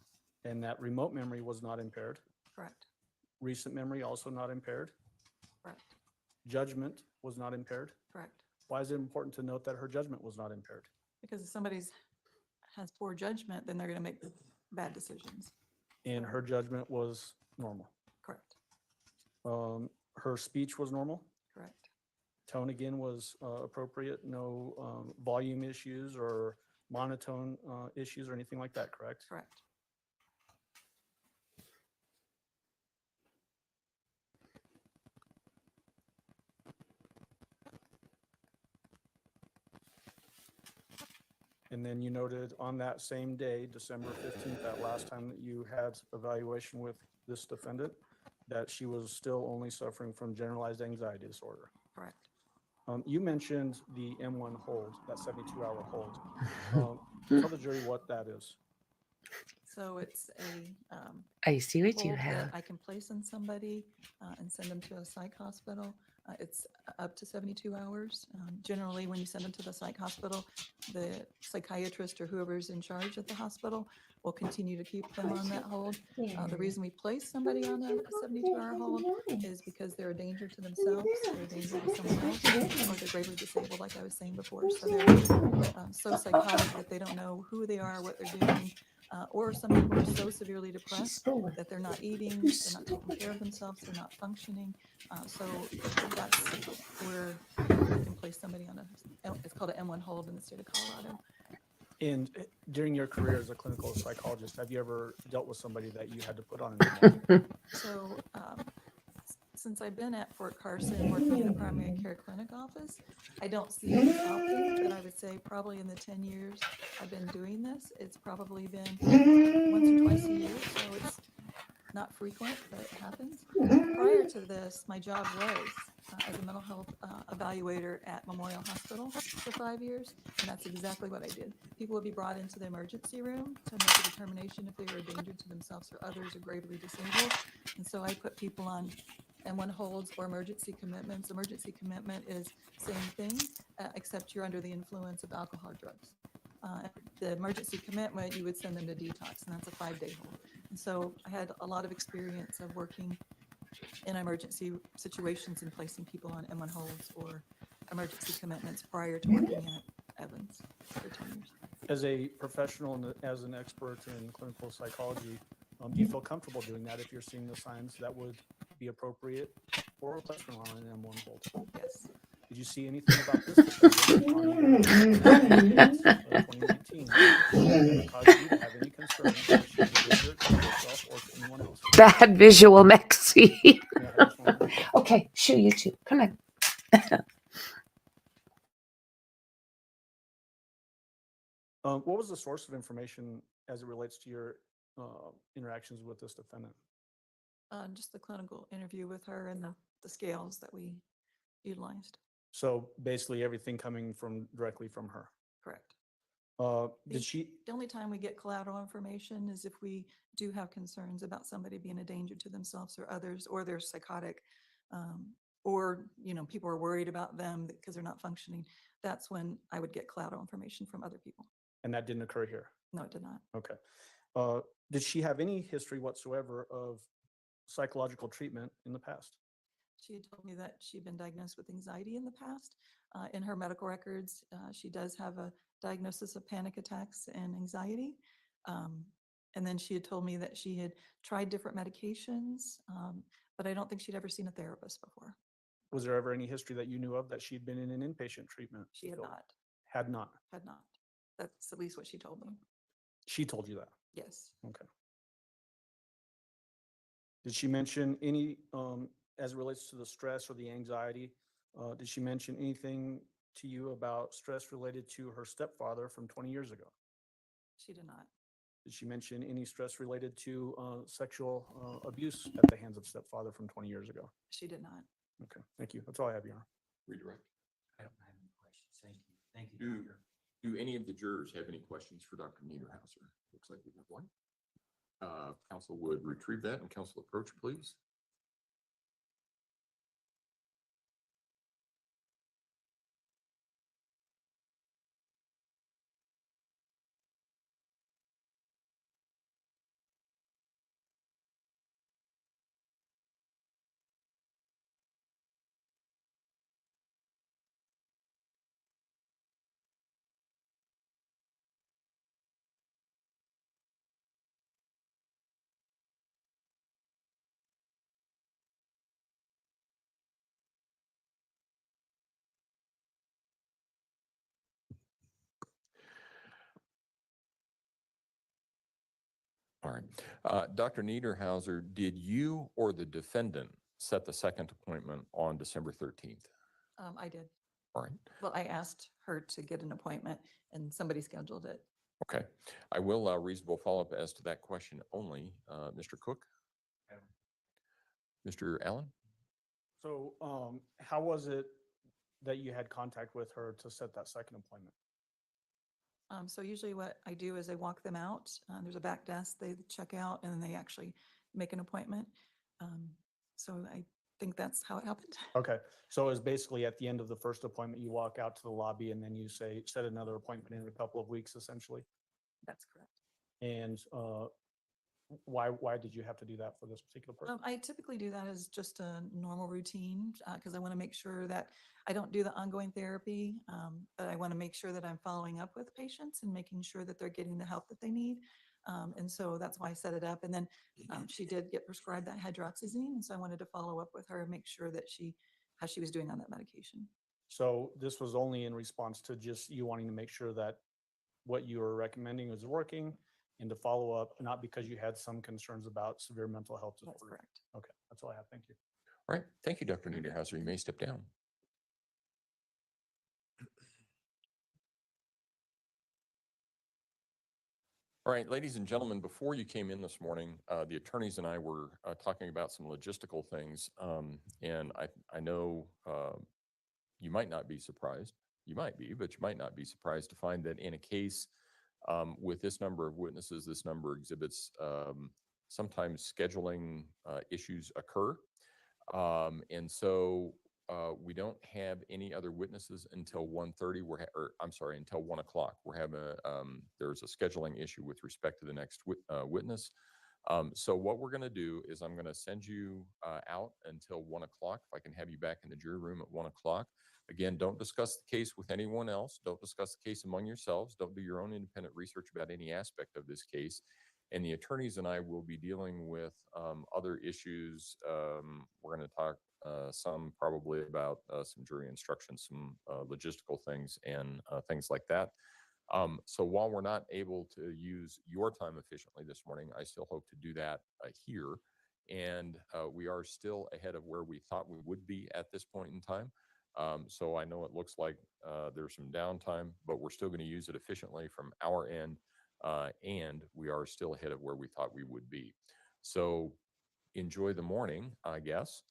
[SPEAKER 4] and that remote memory was not impaired,
[SPEAKER 6] Correct.
[SPEAKER 4] recent memory also not impaired,
[SPEAKER 6] Correct.
[SPEAKER 4] judgment was not impaired.
[SPEAKER 6] Correct.
[SPEAKER 4] Why is it important to note that her judgment was not impaired?
[SPEAKER 6] Because if somebody has poor judgment, then they're going to make bad decisions.
[SPEAKER 4] And her judgment was normal.
[SPEAKER 6] Correct.
[SPEAKER 4] Her speech was normal.
[SPEAKER 6] Correct.
[SPEAKER 4] Tone again was appropriate, no volume issues or monotone issues or anything like that, correct?
[SPEAKER 6] Correct.
[SPEAKER 4] And then you noted on that same day, December 15th, that last time that you had evaluation with this defendant, that she was still only suffering from generalized anxiety disorder.
[SPEAKER 6] Correct.
[SPEAKER 4] You mentioned the M1 hold, that 72-hour hold. Tell the jury what that is.
[SPEAKER 6] So it's a
[SPEAKER 2] I see what you
[SPEAKER 6] hold that
[SPEAKER 2] have.
[SPEAKER 6] I can place on somebody and send them to a psych hospital. It's up to 72 hours. Generally, when you send them to the psych hospital, the psychiatrist or whoever's in charge at the hospital will continue to keep them on that hold. The reason we place somebody on a 72-hour hold is because they're a danger to themselves, they're a danger to someone else, or they're gravely disabled, like I was saying before. So they're so psychotic that they don't know who they are, what they're doing. Or some people are so severely depressed that they're not eating, they're not taking care of themselves, they're not functioning. So that's where we can place somebody on it's called an M1 hold in the state of Colorado.
[SPEAKER 4] And during your career as a clinical psychologist, have you ever dealt with somebody that you had to put on an M1?
[SPEAKER 6] So since I've been at Fort Carson working in a primary care clinic office, I don't see it as often, but I would say probably in the 10 years I've been doing this, it's probably been once or twice a year. So it's not frequent, but it happens. Prior to this, my job was as a mental health evaluator at Memorial Hospital for 5 years, and that's exactly what I did. People would be brought into the emergency room to make a determination if they were a danger to themselves or others or gravely disabled. And so I put people on M1 holds or emergency commitments. Emergency commitment is same thing, except you're under the influence of alcohol or drugs. The emergency commitment, you would send them to detox, and that's a 5-day hold. And so I had a lot of experience of working in emergency situations and placing people on M1 holds or emergency commitments prior to working at Evans for 10 years.
[SPEAKER 4] As a professional and as an expert in clinical psychology, do you feel comfortable doing that if you're seeing the signs that would be appropriate for a placement on an M1 hold?
[SPEAKER 6] Yes.
[SPEAKER 4] Did you see anything about this defendant on either 2019 that caused you to have any concern that she was a danger to herself or to anyone else?
[SPEAKER 2] Bad visual, Maxie.
[SPEAKER 4] Yeah, I just wanted to-
[SPEAKER 2] Okay, shoo, you two. Come on.
[SPEAKER 4] What was the source of information as it relates to your interactions with this defendant?
[SPEAKER 6] Just the clinical interview with her and the scales that we utilized.
[SPEAKER 4] So basically everything coming directly from her.
[SPEAKER 6] Correct.
[SPEAKER 4] Did she,
[SPEAKER 6] The only time we get collateral information is if we do have concerns about somebody being a danger to themselves or others, or they're psychotic, or, people are worried about them because they're not functioning. That's when I would get collateral information from other people.
[SPEAKER 4] and that didn't occur here?
[SPEAKER 6] No, it did not.
[SPEAKER 4] Okay. Did she have any history whatsoever of psychological treatment in the past?
[SPEAKER 6] She had told me that she'd been diagnosed with anxiety in the past. In her medical records, she does have a diagnosis of panic attacks and anxiety. And then she had told me that she had tried different medications, but I don't think she'd ever seen a therapist before.
[SPEAKER 4] Was there ever any history that you knew of that she'd been in an inpatient treatment?
[SPEAKER 6] She had
[SPEAKER 4] facility?
[SPEAKER 6] not,
[SPEAKER 4] Had not.
[SPEAKER 6] had not. That's at least what she told me.
[SPEAKER 4] She told you that?
[SPEAKER 6] Yes.
[SPEAKER 4] Okay. Did she mention any, as it relates to the stress or the anxiety, did she mention anything to you about stress related to her stepfather from 20 years ago?
[SPEAKER 6] She did not.
[SPEAKER 4] Did she mention any stress related to sexual abuse at the hands of stepfather from 20 years ago?
[SPEAKER 6] She did not.
[SPEAKER 4] Okay, thank you. That's all I have, Your Honor.
[SPEAKER 3] Redirect.
[SPEAKER 5] I don't have any questions. Thank you. Thank you, Doctor.
[SPEAKER 3] Do any of the jurors have any questions for Dr. Niederhauser? Looks like we have one. Counsel would retrieve that, and counsel approach, please. All right. Dr. Niederhauser, did you or the defendant set the second appointment on December 13th?
[SPEAKER 6] I did.
[SPEAKER 3] All right.
[SPEAKER 6] Well, I asked her to get an appointment and somebody scheduled it.
[SPEAKER 3] Okay. I will allow reasonable follow-up as to that question only. Mr. Cook? Mr. Allen?
[SPEAKER 4] So, how was it that you had contact with her to set that second appointment?
[SPEAKER 6] So usually what I do is I walk them out. There's a back desk, they check out and then they actually make an appointment. So I think that's how it happened.
[SPEAKER 4] Okay, so it's basically at the end of the first appointment, you walk out to the lobby and then you say, set another appointment in a couple of weeks, essentially.
[SPEAKER 6] That's correct.
[SPEAKER 4] And why did you have to do that for this particular person?
[SPEAKER 6] I typically do that as just a normal routine because I want to make sure that I don't do the ongoing therapy, but I want to make sure that I'm following up with patients and making sure that they're getting the help that they need. And so that's why I set it up. And then she did get prescribed that hydroxyzine. And so I wanted to follow up with her and make sure that how she was doing on that medication.
[SPEAKER 4] So this was only in response to just you wanting to make sure that what you were recommending was working and to follow up, not because you had some concerns about severe mental health
[SPEAKER 6] That's
[SPEAKER 4] disorder.
[SPEAKER 6] correct.
[SPEAKER 4] Okay, that's all I have. Thank you.
[SPEAKER 3] All right. Thank you, Dr. Niederhauser. You may step down. All right, ladies and gentlemen, before you came in this morning, the attorneys and I were talking about some logistical things. And I know you might not be surprised. You might be, but you might not be surprised to find that in a case with this number of witnesses, this number of exhibits, sometimes scheduling issues occur. And so we don't have any other witnesses until 1:30. Until 1 o'clock. We're having there's a scheduling issue with respect to the next witness. So what we're going to do is I'm going to send you out until 1 o'clock. If I can have you back in the jury room at 1 o'clock. Again, don't discuss the case with anyone else. Don't discuss the case among yourselves. Don't do your own independent research about any aspect of this case. And the attorneys and I will be dealing with other issues. We're going to talk some probably about some jury instructions, some logistical things and things like that. So while we're not able to use your time efficiently this morning, I still hope to do that here. And we are still ahead of where we thought we would be at this point in time. So I know it looks like there's some downtime, but we're still going to use it efficiently from our end. And we are still ahead of where we thought we would be. So enjoy the morning, I guess.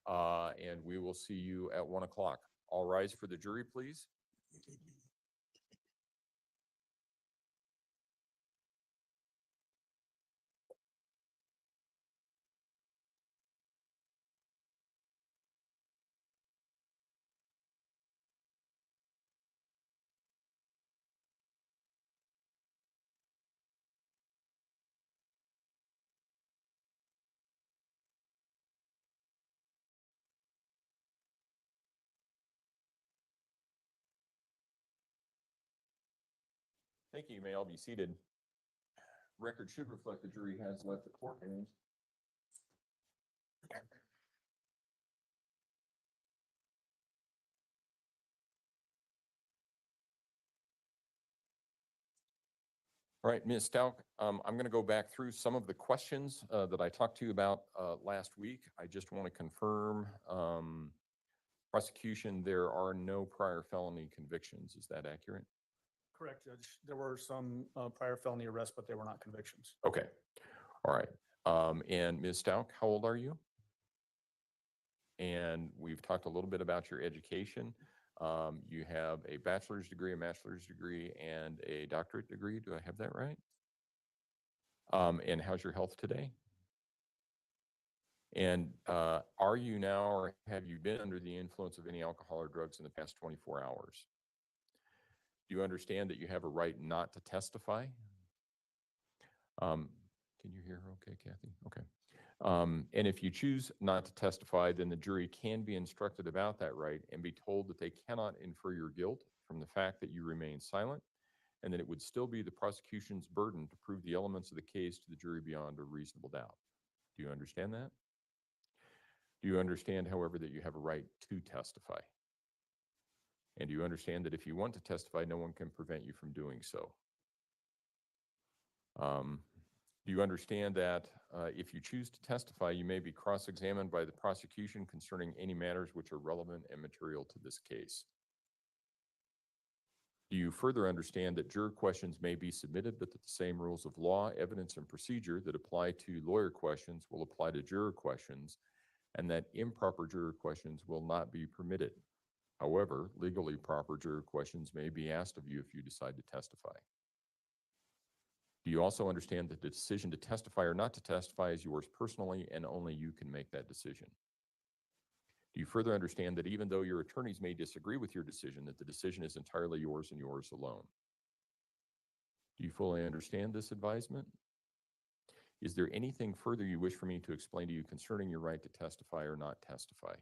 [SPEAKER 3] And we will see you at 1 o'clock. All rise for the jury, please. Thank you. You may all be seated. Record should reflect the jury has left the courtroom. All right, Ms. Stauch, I'm going to go back through some of the questions that I talked to you about last week. I just want to confirm prosecution, there are no prior felony convictions. Is that accurate?
[SPEAKER 4] Correct, Judge. There were some prior felony arrests, but they were not convictions.
[SPEAKER 3] Okay. All right. And Ms. Stauch, how old are you? And we've talked a little bit about your education. You have a bachelor's degree, a master's degree, and a doctorate degree. Do I have that right? And how's your health today? And are you now or have you been under the influence of any alcohol or drugs in the past 24 hours? Do you understand that you have a right not to testify? Can you hear her okay, Kathy? Okay. And if you choose not to testify, then the jury can be instructed about that right and be told that they cannot infer your guilt from the fact that you remain silent, and that it would still be the prosecution's burden to prove the elements of the case to the jury beyond a reasonable doubt. Do you understand that? Do you understand, however, that you have a right to testify? And do you understand that if you want to testify, no one can prevent you from doing so? Do you understand that if you choose to testify, you may be cross-examined by the prosecution concerning any matters which are relevant and material to this case? Do you further understand that juror questions may be submitted, but that the same rules of law, evidence, and procedure that apply to lawyer questions will apply to juror questions, and that improper juror questions will not be permitted? However, legally proper juror questions may be asked of you if you decide to testify. Do you also understand that the decision to testify or not to testify is yours personally, and only you can make that decision? Do you further understand that even though your attorneys may disagree with your decision, that the decision is entirely yours and yours alone? Do you fully understand this advisement? Is there anything further you wish for me to explain to you concerning your right to testify or not testify?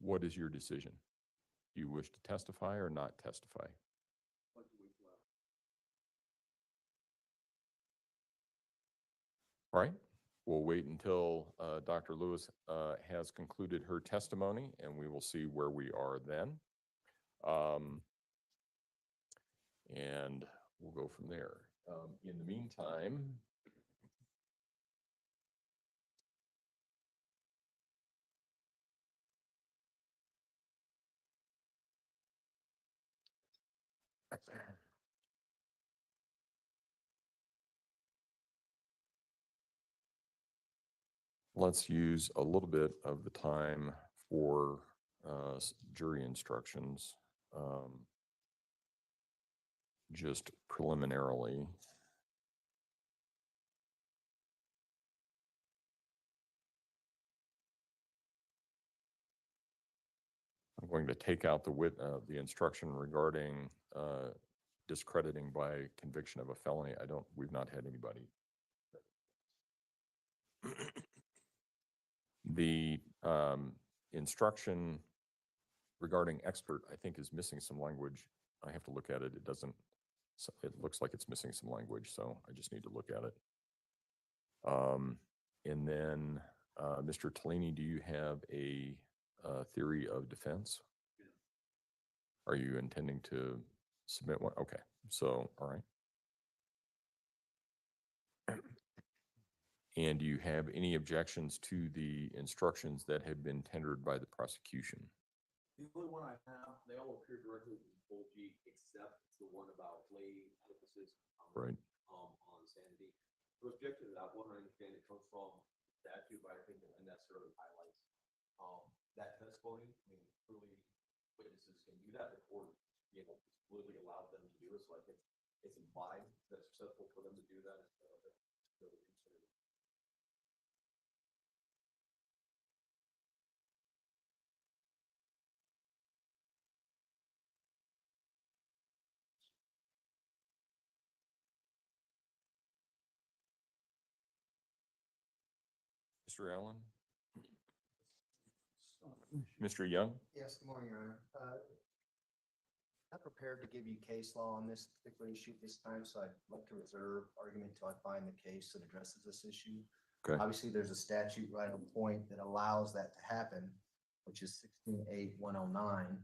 [SPEAKER 3] What is your decision? Do you wish to testify or not testify? All right, we'll wait until Dr. Lewis has concluded her testimony, and we will see where we are then. And we'll go from there. In the meantime, let's use a little bit of the time for jury instructions, just preliminarily. I'm going to take out the instruction regarding discrediting by conviction of a felony. We've not had anybody. The instruction regarding expert, I think, is missing some language. I have to look at it. It looks like it's missing some language, so I just need to look at it. And then, Mr. Tellini, do you have a theory of defense? Are you intending to submit one? Okay, so, all right. And do you have any objections to the instructions that have been tendered by the prosecution?
[SPEAKER 7] The only one I have, they all appear directly in full G, except the one about lay witnesses.
[SPEAKER 3] Right.
[SPEAKER 7] On sanity. The objection to that one, I understand it comes from statute, but I think it unnecessarily highlights that testimony. I mean, clearly witnesses can do that. The court, clearly allowed them to do it. So I think it's implied that it's successful for them to do that instead of it.
[SPEAKER 3] Mr. Allen? Mr. Young?
[SPEAKER 8] Yes, good morning, Your Honor. Not prepared to give you case law on this particular issue this time, so I'd like to reserve argument until I find the case that addresses this issue.
[SPEAKER 3] Okay.
[SPEAKER 8] Obviously, there's a statute right on point that allows that to happen, which is 16.8.109.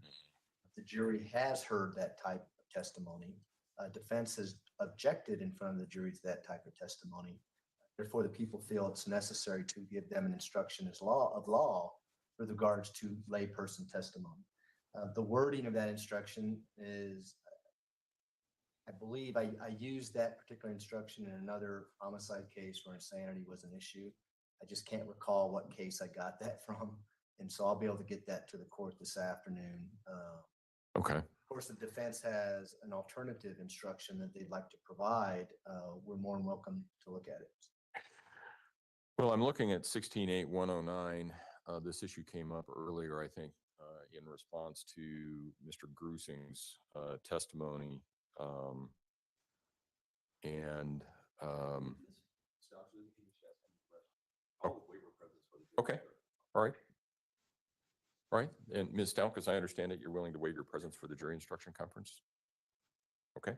[SPEAKER 8] The jury has heard that type of testimony. Defense has objected in front of the jury to that type of testimony. Therefore, the people feel it's necessary to give them an instruction as law with regards to layperson testimony. The wording of that instruction is, I believe I used that particular instruction in another homicide case where insanity was an issue. I just can't recall what case I got that from. And so I'll be able to get that to the court this afternoon.
[SPEAKER 3] Okay.
[SPEAKER 8] Of course, the defense has an alternative instruction that they'd like to provide. We're more than welcome to look at it.
[SPEAKER 3] Well, I'm looking at 16.8.109. This issue came up earlier, I think, in response to Mr. Grusing's testimony. Okay, all right. All right, and Ms. Stauch, as I understand it, you're willing to waive your presence for the jury instruction conference? Okay.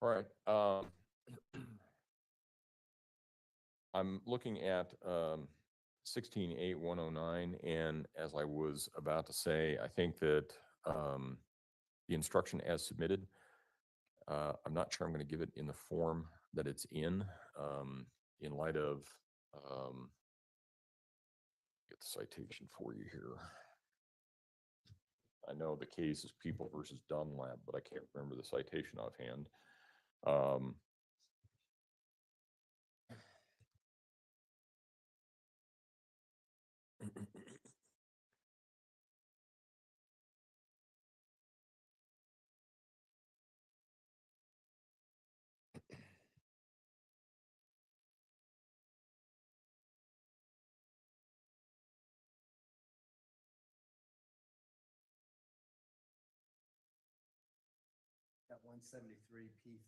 [SPEAKER 3] All right. I'm looking at 16.8.109, and as I was about to say, I think that the instruction as submitted, I'm not sure I'm going to give it in the form that it's in light of, get the citation for you here. I know the case is People versus Dunlap, but I can't remember the citation offhand.
[SPEAKER 8] Got 173 P.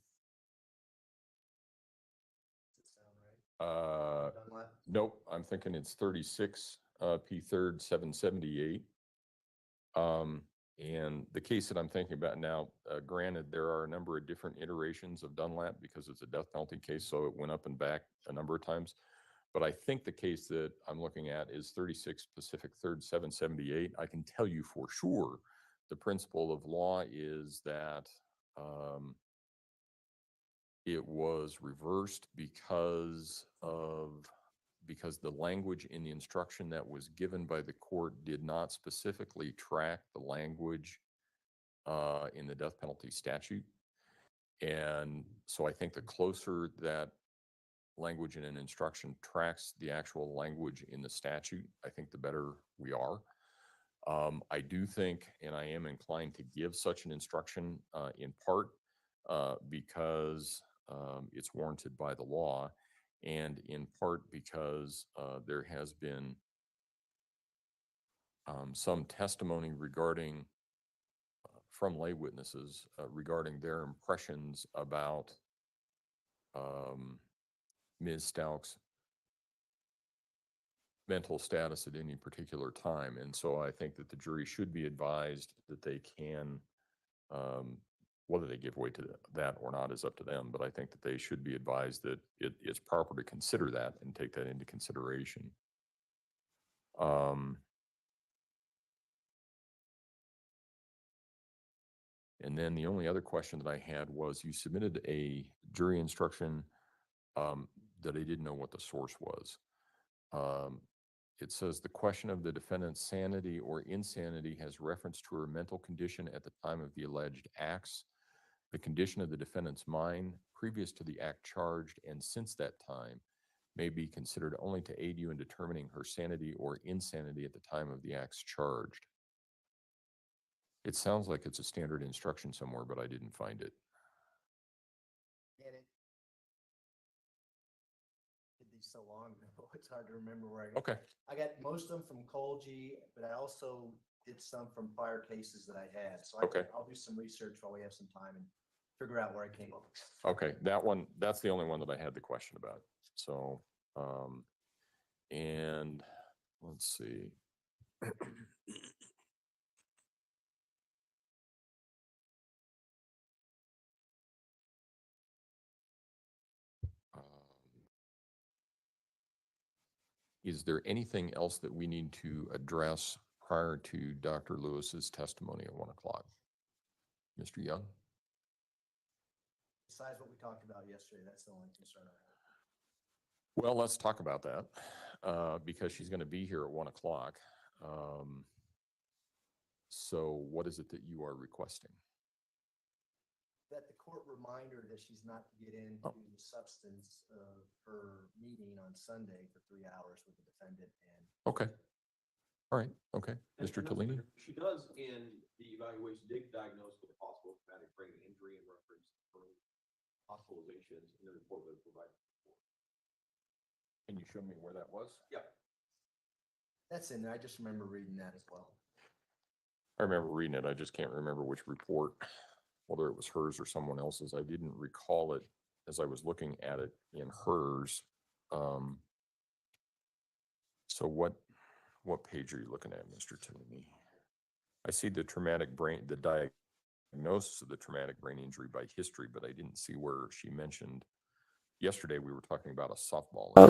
[SPEAKER 8] Does it sound right? Dunlap?
[SPEAKER 3] Nope, I'm thinking it's 36 P third 778. And the case that I'm thinking about now, granted, there are a number of different iterations of Dunlap because it's a death penalty case, so it went up and back a number of times. But I think the case that I'm looking at is 36 Pacific 3rd 778. I can tell you for sure the principle of law is that it was reversed because the language in the instruction that was given by the court did not specifically track the language in the death penalty statute. And so I think the closer that language in an instruction tracks the actual language in the statute, I think the better we are. I do think, and I am inclined to give such an instruction in part because it's warranted by the law, and in part because there has been some testimony regarding from lay witnesses regarding their impressions about Ms. Stauch's mental status at any particular time. And so I think that the jury should be advised that they can, whether they give way to that or not is up to them, but I think that they should be advised that it's proper to consider that and take that into consideration. And then the only other question that I had was, you submitted a jury instruction that I didn't know what the source was. It says the question of the defendant's sanity or insanity has reference to her mental condition at the time of the alleged acts, the condition of the defendant's mind previous to the act charged, and since that time may be considered only to aid you in determining her sanity or insanity at the time of the acts charged. It sounds like it's a standard instruction somewhere, but I didn't find it.
[SPEAKER 8] And it did these so long ago, it's hard to remember where I got.
[SPEAKER 3] Okay.
[SPEAKER 8] I got most of them from Colgy, but I also did some from prior cases that I had. So I'll do some research while we have some time and figure out where I came up.
[SPEAKER 3] Okay, that's the only one that I had the question about. So, and let's see. Is there anything else that we need to address prior to Dr. Lewis's testimony at 1 o'clock? Mr. Young?
[SPEAKER 8] Besides what we talked about yesterday, that's the only concern I have.
[SPEAKER 3] Well, let's talk about that because she's going to be here at 1 o'clock. So what is it that you are requesting?
[SPEAKER 8] That the court remind her that she's not to get into the substance of her meeting on Sunday for 3 hours with the defendant and.
[SPEAKER 3] Okay. All right. Okay. Mr. Tellini?
[SPEAKER 7] She does in the evaluation diagnose with a possible traumatic brain injury and reference for hospitalizations in the report that was provided before.
[SPEAKER 3] Can you show me where that was?
[SPEAKER 7] Yeah.
[SPEAKER 8] That's in there. I just remember reading that as well.
[SPEAKER 3] I remember reading it. I just can't remember which report, whether it was hers or someone else's. I didn't recall it as I was looking at it in hers. So what page are you looking at, Mr. Tilley? I see the traumatic brain, the diagnosis of the traumatic brain injury by history, but I didn't see where she mentioned. Yesterday, we were talking about a softball.
[SPEAKER 2] Go.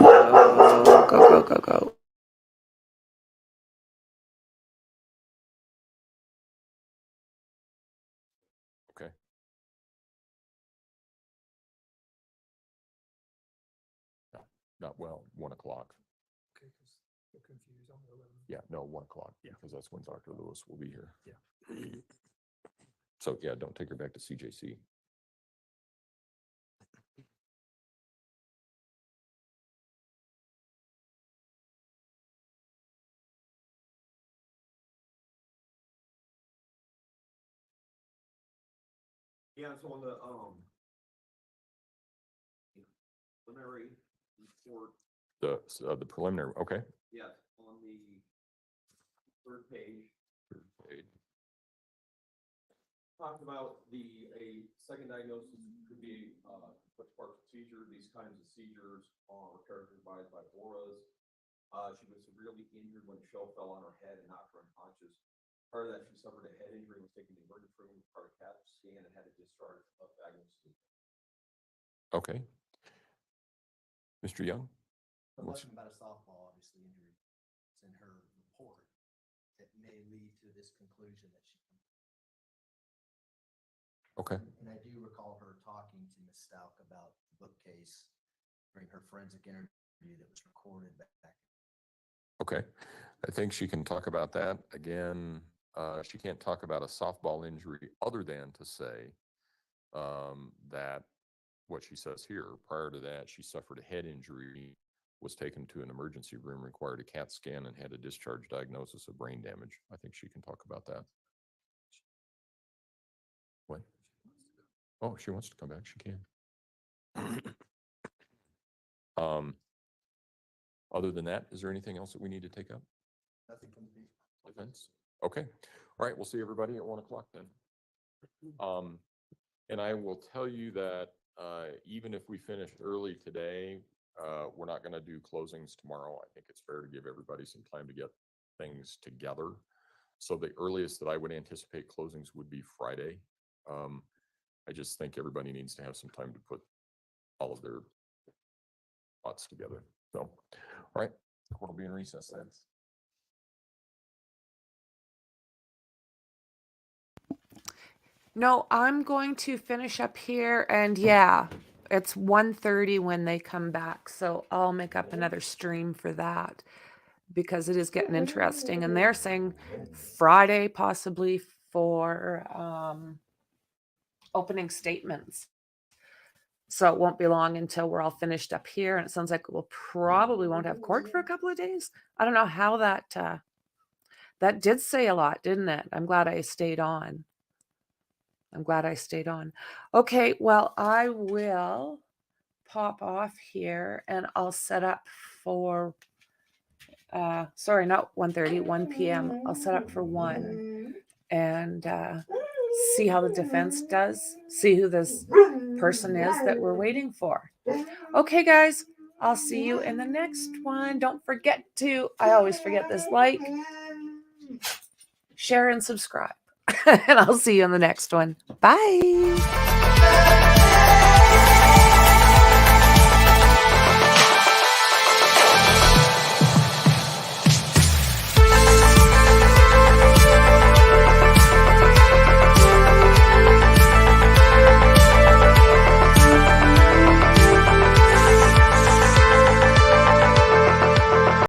[SPEAKER 3] Okay. Not well, 1 o'clock.
[SPEAKER 4] Okay, because they're confused on the 11th.
[SPEAKER 3] Yeah, no, 1 o'clock.
[SPEAKER 4] Yeah.
[SPEAKER 3] Because that's when Dr. Lewis will be here.
[SPEAKER 4] Yeah.
[SPEAKER 3] So yeah, don't take her back to CJC.
[SPEAKER 7] Yeah, so on the, preliminary report,
[SPEAKER 3] The preliminary, okay.
[SPEAKER 7] yes, on the third page, talked about a second diagnosis could be, what's partial seizure. These kinds of seizures are characterized by auras. She was severely injured when a shell fell on her head and knocked her unconscious. Prior to that, she suffered a head injury and was taken to the emergency room for a CAT scan and had a discharge of diagnosis.
[SPEAKER 3] Okay. Mr. Young?
[SPEAKER 8] The
[SPEAKER 3] What's-
[SPEAKER 8] lesson about a softball, obviously injury, it's in her report that may lead to this conclusion that she.
[SPEAKER 3] Okay.
[SPEAKER 8] And I do recall her talking to Ms. Stauch about the bookcase during her forensic interview that was recorded back.
[SPEAKER 3] Okay. I think she can talk about that. Again, she can't talk about a softball injury other than to say that what she says here, prior to that, she suffered a head injury, was taken to an emergency room, required a CAT scan, and had a discharge diagnosis of brain damage. I think she can talk about that. What? Oh, she wants to come back, she can. Other than that, is there anything else that we need to take up?
[SPEAKER 8] Nothing from the
[SPEAKER 3] Defense? Okay. All right, we'll see everybody at 1 o'clock then. And I will tell you that even if we finish early today, we're not going to do closings tomorrow. I think it's fair to give everybody some time to get things together. So the earliest that I would anticipate closings would be Friday. I just think everybody needs to have some time to put all of their thoughts together. So, all right, we'll be in recess then.
[SPEAKER 2] No, I'm going to finish up here, and yeah, it's 1:30 when they come back, so I'll make up another stream for that because it is getting interesting. And they're saying Friday possibly for opening statements. So it won't be long until we're all finished up here, and it sounds like we'll probably won't have court for a couple of days. I don't know how that that did say a lot, didn't it? I'm glad I stayed on. Okay, well, I will pop off here and I'll set up for, sorry, not 1:30, 1 p.m. I'll set up for 1 and see how the defense does, see who this person is that we're waiting for. Okay, guys, I'll see you in the next one. Don't forget to, I always forget this, like, share, and subscribe. And I'll see you in the next one. Bye.